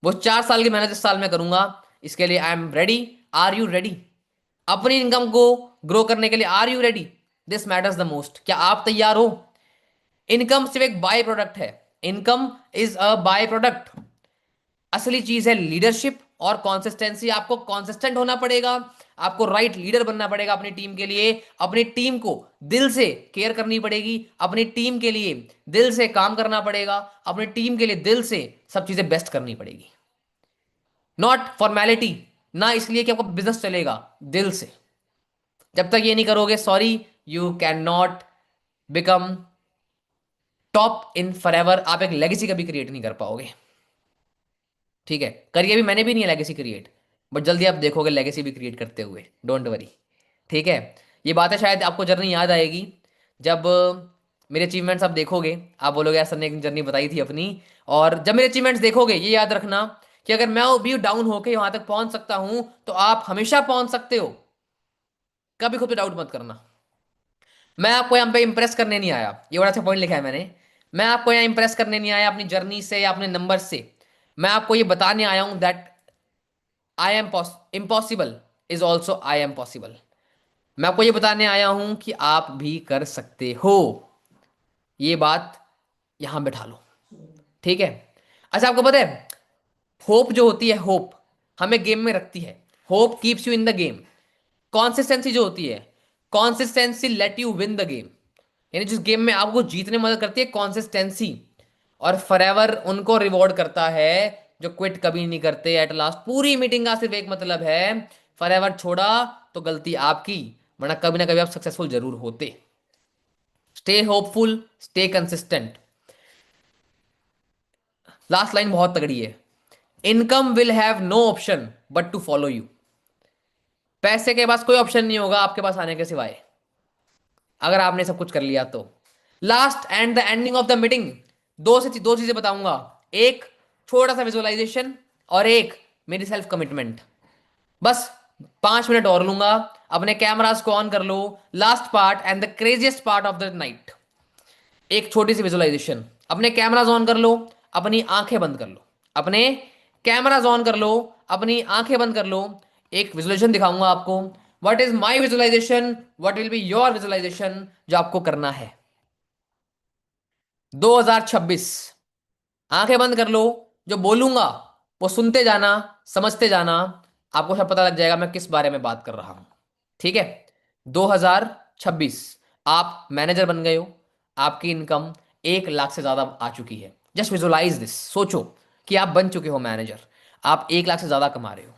वो 4 साल की मेहनत इस साल में करूंगा, इसके लिए I am ready. Are you ready? अपनी इनकम को ग्रो करने के लिए are you ready? This matters the most. क्या आप तैयार हो? इनकम सिर्फ एक बाय प्रोडक्ट है। Income is a by product. असली चीज है लीडरशिप और कॉन्सिस्टेंसी। आपको कॉन्सिस्टेंट होना पड़ेगा, आपको राइट लीडर बनना पड़ेगा अपनी टीम के लिए। अपनी टीम को दिल से केयर करनी पड़ेगी, अपनी टीम के लिए दिल से काम करना पड़ेगा, अपनी टीम के लिए दिल से सब चीजें बेस्ट करनी पड़ेगी। नॉट फॉर्मेलिटी, ना इसलिए कि आपका बिजनेस चलेगा, दिल से। जब तक ये नहीं करोगे, sorry, you can not become top in forever. आप एक लेगेसी कभी क्रिएट नहीं कर पाओगे, ठीक है। करिए भी, मैंने भी नहीं है लेगेसी क्रिएट, बट जल्दी आप देखोगे लेगेसी भी क्रिएट करते हुए, डोंट वरी, ठीक है। ये बातें शायद आपको जर्नी याद आएगी जब मेरे अचीवमेंट्स आप देखोगे, आप बोलोगे यार सर ने एक जर्नी बताई थी अपनी। और जब मेरे अचीवमेंट्स देखोगे, ये याद रखना कि अगर मैं भी डाउन होके वहां तक पहुंच सकता हूं, तो आप हमेशा पहुंच सकते हो। कभी खुद पे डाउट मत करना। मैं आपको यहाँ पे इंप्रेस करने नहीं आया, ये बड़ा अच्छा पॉइंट लिखा है मैंने। मैं आपको यहाँ इंप्रेस करने नहीं आया अपनी जर्नी से या अपने नंबर से। मैं आपको ये बताने आया हूं that I am impossible is also I am possible. मैं आपको ये बताने आया हूं कि आप भी कर सकते हो। ये बात यहां बैठा लो, ठीक है। अच्छा, आपको पता है होप जो होती है, होप हमें गेम में रखती है। Hope keeps you in the game. Consistency जो होती है, consistency let you win the game. यानी जिस गेम में आपको जीतने में मदद करती है कॉन्सिस्टेंसी। और फॉरएवर उनको रिवॉर्ड करता है जो क्विट कभी नहीं करते। एट लास्ट पूरी मीटिंग का सिर्फ एक मतलब है, फॉरएवर छोड़ा तो गलती आपकी, वरना कभी ना कभी आप सक्सेसफुल जरूर होते। Stay hopeful, stay consistent. Last line बहुत तगड़ी है। Income will have no option but to follow you. पैसे के पास कोई ऑप्शन नहीं होगा आपके पास आने के सिवाय, अगर आपने सब कुछ कर लिया तो। Last and the ending of the meeting दो चीजें बताऊंगा। एक छोटा सा विजुअलाइजेशन, और एक मेरी सेल्फ कमिटमेंट। बस 5 मिनट और लूंगा। अपने कैमरास को ऑन कर लो। Last part and the craziest part of the night, एक छोटी सी विजुअलाइजेशन। अपने कैमरास ऑन कर लो, अपनी आंखें बंद कर लो। अपने कैमरास ऑन कर लो, अपनी आंखें बंद कर लो। एक विजुअलाइजेशन दिखाऊंगा आपको। What is my visualisation, what will be your visualisation, जो आपको करना है। 2026, आंखें बंद कर लो। जो बोलूंगा वो सुनते जाना, समझते जाना। आपको सब पता लग जाएगा मैं किस बारे में बात कर रहा हूं, ठीक है। 2026, आप मैनेजर बन गए हो। आपकी इनकम 1 लाख से ज्यादा आ चुकी है। जस्ट विजुलाइज दिस, सोचो कि आप बन चुके हो मैनेजर, आप 1 लाख से ज्यादा कमा रहे हो,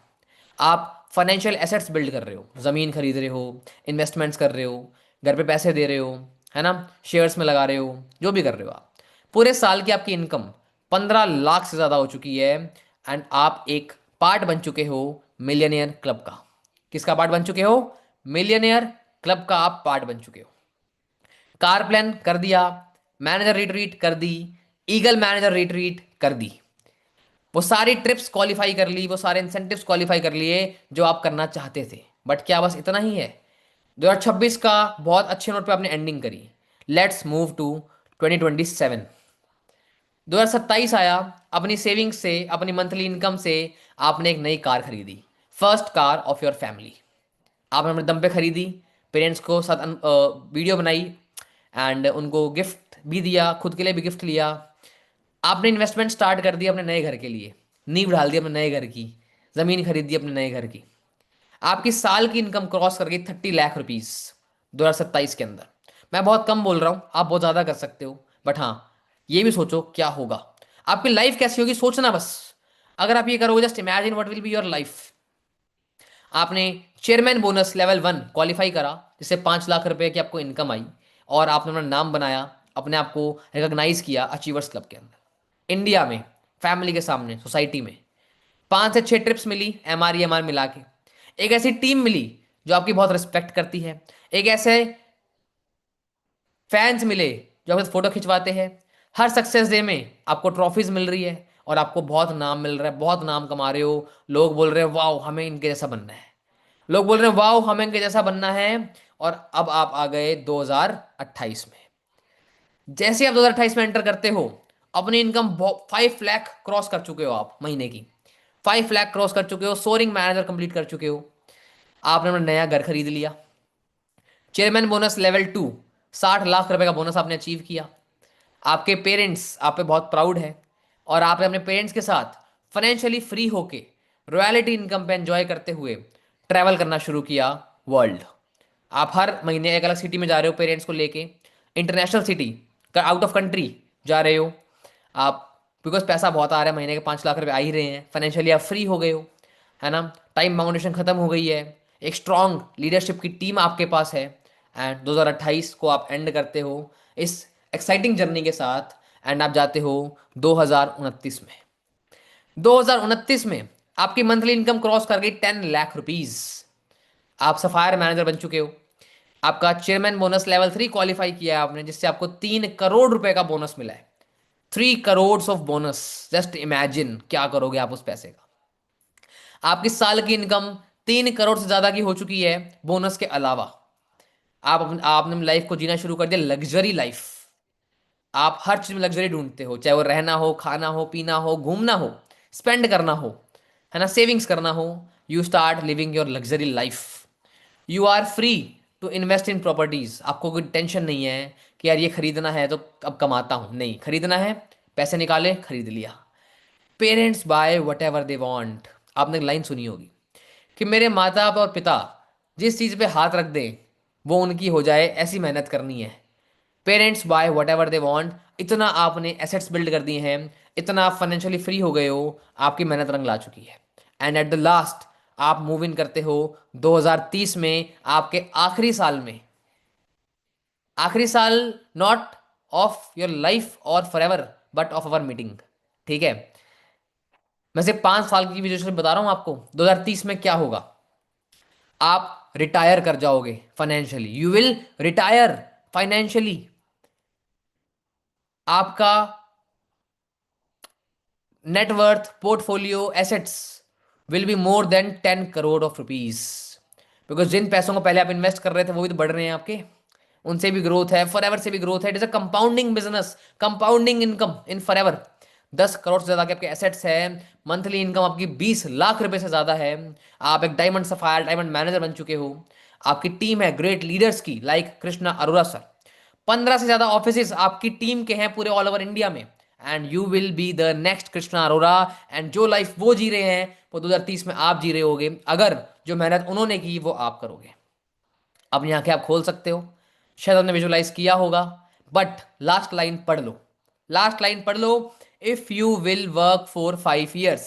आप फाइनेंशियल एसेट्स बिल्ड कर रहे हो, जमीन खरीद रहे हो, इन्वेस्टमेंट्स कर रहे हो, घर पे पैसे दे रहे हो, है ना, शेयर्स में लगा रहे हो, जो भी कर रहे हो आप, पूरे साल की आपकी इनकम 15 लाख से ज्यादा हो चुकी है। एंड आप एक पार्ट बन चुके हो मिलियनियर क्लब का। किसका पार्ट बन चुके हो? मिलियनियर क्लब का आप पार्ट बन चुके हो। कार प्लान कर दिया, मैनेजर रिट्रीट कर दी, ईगल मैनेजर रिट्रीट कर दी, वो सारी ट्रिप्स क्वालिफाई कर ली, वो सारे इंसेंटिव्स क्वालिफाई कर लिए जो आप करना चाहते थे। बट क्या बस इतना ही है? 2026 का बहुत अच्छे नोट पे आपने एंडिंग करी। Let's move to 2027। 2027 आया, अपनी सेविंग्स से, अपनी मंथली इनकम से आपने एक नई कार खरीदी, first car of your family. आपने अपने दम पे खरीदी, पेरेंट्स को साथ वीडियो बनाई एंड उनको गिफ्ट भी दिया, खुद के लिए भी गिफ्ट लिया। आपने इन्वेस्टमेंट स्टार्ट कर दी अपने नए घर के लिए, नींव डाल दी अपने नए घर की, जमीन खरीद दी अपने नए घर की। आपकी साल की इनकम क्रॉस कर गई 30 लाख रुपीज 2027 के अंदर। मैं बहुत कम बोल रहा हूं, आप बहुत ज्यादा कर सकते हो, बट हाँ, ये भी सोचो क्या होगा, आपकी लाइफ कैसी होगी, सोचना बस। अगर आप ये करोगे, just imagine what will be your life. आपने चेयरमैन बोनस लेवल 1 क्वालिफाई करा, जिससे 5 लाख रुपए की आपको इनकम आई, और आपने अपना नाम बनाया, अपने आप को रिकॉग्नाइज किया अचीवर्स क्लब के अंदर, इंडिया में, फैमिली के सामने, सोसाइटी में। 5 से 6 ट्रिप्स मिली, एम आर मिला के। एक ऐसी टीम मिली जो आपकी बहुत रिस्पेक्ट करती है, एक ऐसे फैंस मिले जो आपके साथ फोटो खिंचवाते हैं, हर सक्सेस डे में आपको ट्रॉफीज मिल रही है, और आपको बहुत नाम मिल रहा है, बहुत नाम कमा रहे हो। लोग बोल रहे हैं वाओ हमें इनके जैसा बनना है, लोग बोल रहे हैं वाओ हमें इनके जैसा बनना है। और अब आप आ गए 2028 में। जैसे आप 2028 में एंटर करते हो, अपनी इनकम 5 लाख क्रॉस कर चुके हो, आप महीने की 5 लाख क्रॉस कर चुके हो, सोरिंग मैनेजर कंप्लीट कर चुके हो, आपने अपना नया घर खरीद लिया, चेयरमैन बोनस लेवल 2, 60 लाख रुपए का बोनस आपने अचीव किया। आपके पेरेंट्स आप पे बहुत प्राउड है, और आपने अपने पेरेंट्स के साथ फाइनेंशियली फ्री होके, रॉयल्टी इनकम पे एंजॉय करते हुए ट्रैवल करना शुरू किया वर्ल्ड। आप हर महीने एक अलग सिटी में जा रहे हो पेरेंट्स को लेके, international city, out of country जा रहे हो आप, बिकॉज पैसा बहुत आ रहा है, महीने के 5 लाख रुपए आ ही रहे हैं, फाइनेंशियली आप फ्री हो गए हो, है ना, टाइम बाउंडेशन खत्म हो गई है, एक स्ट्रांग लीडरशिप की टीम आपके पास है, एंड 2028 को आप एंड करते हो इस एक्साइटिंग जर्नी के साथ, एंड आप जाते हो 2029 में। 2029 में आपकी मंथली इनकम क्रॉस कर गई 10 लाख रुपीज। आप सफायर मैनेजर बन चुके हो, आपका चेयरमैन बोनस लेवल 3 क्वालिफाई किया है आपने, जिससे आपको 3 करोड़ रुपए का बोनस मिला है। 3 crore of bonus, just imagine क्या करोगे आप उस पैसे का। आपकी साल की इनकम 3 करोड़ से ज्यादा की हो चुकी है बोनस के अलावा। आपने लाइफ को जीना शुरू कर दिया लग्जरी लाइफ। आप हर चीज में लग्जरी ढूंढते हो, चाहे वो रहना हो, खाना हो, पीना हो, घूमना हो, स्पेंड करना हो, है ना, सेविंग्स करना हो। You start living your luxury life. You are free to invest in properties. आपको कोई टेंशन नहीं है कि यार ये खरीदना है तो अब कमाता हूं, नहीं, खरीदना है, पैसे निकाले, खरीद लिया। Parents buy whatever they want. आपने एक लाइन सुनी होगी कि मेरे माता और पिता जिस चीज पे हाथ रख दें वो उनकी हो जाए, ऐसी मेहनत करनी है। Parents buy whatever they want. इतना आपने एसेट्स बिल्ड कर दिए हैं, इतना आप फाइनेंशियली फ्री हो गए हो, आपकी मेहनत रंग ला चुकी है। एंड एट द लास्ट आप मूव इन करते हो 2030 में, आपके आखिरी साल में, आखिरी साल, नॉट ऑफ योर लाइफ और for ever, but of our meeting. ठीक है, मैं सिर्फ 5 साल की विजन बता रहा हूं आपको 2030 में क्या होगा। आप रिटायर कर जाओगे financially, you will retire financially. आपका net worth, portfolio, assets will be more than 10 crore rupees. Because जिन पैसों को पहले आप इन्वेस्ट कर रहे थे वो भी तो बढ़ रहे हैं आपके, उनसे भी ग्रोथ है, फॉर एवर से भी ग्रोथ है। It is a compounding business, compounding income in for ever. 10 crore से ज्यादा के आपके एसेट्स है, मंथली इनकम आपकी 20 लाख रुपए से ज्यादा है। आप एक डायमंड सफायर, डायमंड मैनेजर बन चुके हो। आपकी टीम है ग्रेट लीडर्स की, लाइक कृष्णा अरोरा सर। 15 से ज्यादा ऑफिस आपकी टीम के हैं पूरे ऑल ओवर इंडिया में। And you will be the next Krishna Arora. And जो लाइफ वो जी रहे हैं वो 2030 में आप जी रहे होगे, अगर जो मेहनत उन्होंने की वो आप करोगे। अपनी आंखें आप खोल सकते हो, शायद आपने विजुलाइज किया होगा। बट लास्ट लाइन पढ़ लो, लास्ट लाइन पढ़ लो। If you will work for 5 years,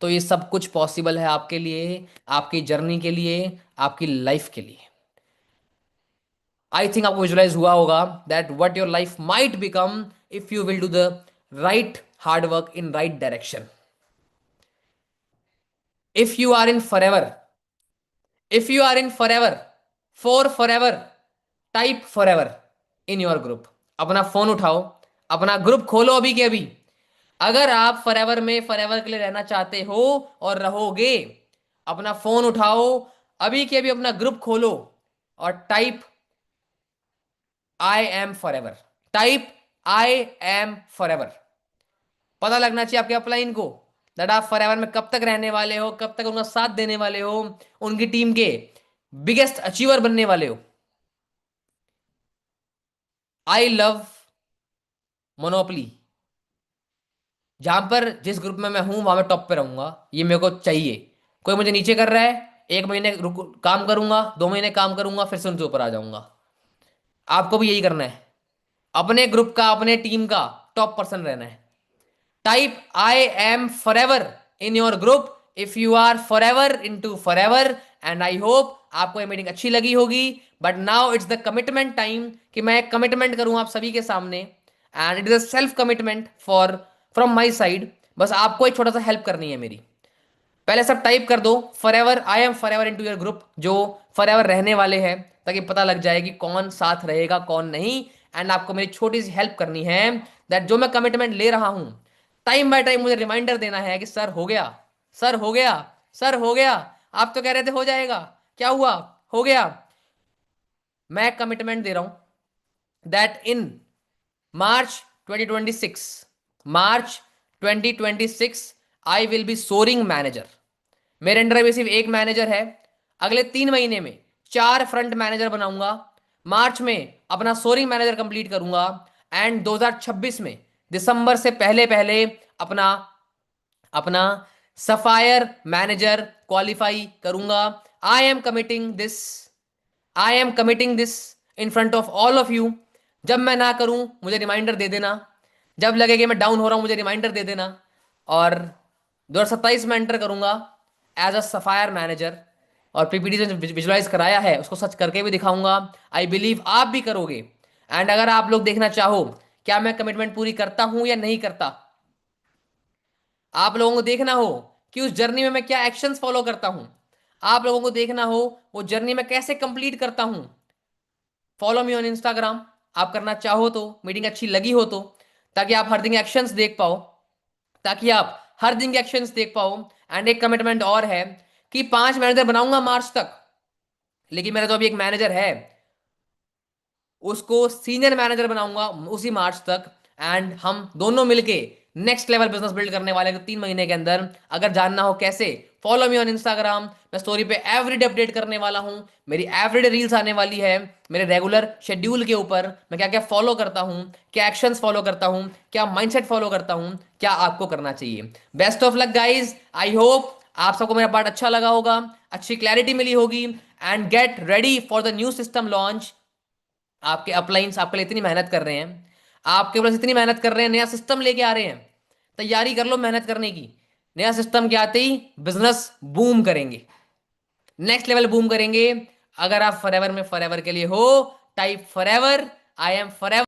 तो ये सब कुछ पॉसिबल है आपके लिए, आपकी जर्नी के लिए, आपकी लाइफ के लिए। आई थिंक आपको विजुलाइज हुआ होगा that what your life might become if you will do the right hard work in right direction. If you are in Forever, if you are in Forever, for Forever, type Forever in your group. अपना phone उठाओ, अपना group खोलो अभी के अभी। अगर आप forever में फॉरएवर के लिए रहना चाहते हो और रहोगे, अपना फोन उठाओ अभी के अभी, अपना ग्रुप खोलो और type I am forever, type I am forever. पता लगना चाहिए आपके अपलाइन को दैट आप फॉरएवर में कब तक रहने वाले हो, कब तक उनका साथ देने वाले हो, उनकी टीम के बिगेस्ट अचीवर बनने वाले हो। आई लव मोनोपली, जहां पर जिस ग्रुप में मैं हूं वहां मैं टॉप पे रहूंगा, ये मेरे को चाहिए। कोई मुझे नीचे कर रहा है, 1 महीने रुक काम करूंगा, 2 महीने काम करूंगा, फिर से उनसे ऊपर आ जाऊंगा। आपको भी यही करना है, अपने ग्रुप का, अपने टीम का टॉप पर्सन रहना है। Type I am Forever in your group if you are Forever into Forever. And I hope आपको ये मीटिंग अच्छी लगी होगी। But now it's the commitment time कि मैं एक कमिटमेंट करूं आप सभी के सामने, and it is a self commitment for from my side. बस आपको एक छोटा सा हेल्प करनी है मेरी। पहले सब टाइप कर दो forever, I am forever into your group, जो फॉरएवर रहने वाले हैं, ताकि पता लग जाए कि कौन साथ रहेगा कौन नहीं। एंड आपको मेरी छोटी सी हेल्प करनी है दैट जो मैं कमिटमेंट ले रहा हूं, टाइम बाय टाइम मुझे रिमाइंडर देना है कि सर हो गया, सर हो गया, सर हो गया। आप तो कह रहे थे हो जाएगा, क्या हुआ, हो गया। मैं कमिटमेंट दे रहा हूं that in March 2026, March 2026 I will be soaring manager. मेरे अंडर में सिर्फ एक मैनेजर है, अगले 3 महीने में 4 फ्रंट मैनेजर बनाऊंगा, मार्च में अपना सोरिंग मैनेजर कंप्लीट करूंगा, एंड 2026 में दिसंबर से पहले पहले अपना अपना सफायर मैनेजर क्वालिफाई करूंगा। I am committing this, I am committing this in front of all of you. जब मैं ना करूं मुझे रिमाइंडर दे देना, जब लगे कि मैं डाउन हो रहा हूं मुझे रिमाइंडर दे देना। और 2027 में एंटर करूंगा एज अ सफायर मैनेजर, और पीपीटी जो विजुलाइज कराया है उसको सच करके भी दिखाऊंगा। आई बिलीव आप भी करोगे। एंड अगर आप लोग देखना चाहो क्या मैं कमिटमेंट पूरी करता हूं या नहीं करता, आप लोगों को देखना हो कि उस जर्नी में मैं क्या एक्शंस फॉलो करता हूं, आप लोगों को देखना हो वो जर्नी में कैसे कंप्लीट करता हूं, फॉलो मी ऑन इंस्टाग्राम। आप करना चाहो तो, मीटिंग अच्छी लगी हो तो, ताकि आप हर दिन के एक्शंस देख पाओ, ताकि आप हर दिन के एक्शंस देख पाओ। एंड एक कमिटमेंट और है कि 5 मैनेजर बनाऊंगा मार्च तक, लेकिन मेरा जो अभी एक मैनेजर है उसको सीनियर मैनेजर बनाऊंगा उसी मार्च तक। एंड हम दोनों मिलके नेक्स्ट लेवल बिजनेस बिल्ड करने वाले हैं 3 महीने के अंदर। अगर जानना हो कैसे, फॉलो मी ऑन इंस्टाग्राम। मैं स्टोरी पे एवरीडे अपडेट करने वाला हूँ, मेरी एवरीडे रील्स आने वाली है मेरे रेगुलर शेड्यूल के ऊपर। मैं क्या क्या फॉलो करता हूँ, क्या एक्शंस फॉलो करता हूँ, क्या माइंडसेट फॉलो करता हूँ, क्या आपको करना चाहिए। Best of luck guys. I hope आप सबको मेरा पार्ट अच्छा लगा होगा, अच्छी क्लैरिटी मिली होगी। And get ready for the new system launch. आपके अपलाइंस आपके लिए इतनी मेहनत कर रहे हैं, आपके प्लस इतनी मेहनत कर रहे हैं, नया सिस्टम लेके आ रहे हैं। तैयारी कर लो मेहनत करने की। नया सिस्टम के आते ही बिजनेस बूम करेंगे, नेक्स्ट लेवल बूम करेंगे। अगर आप फॉरएवर में फॉरएवर के लिए हो, type forever, I am forever.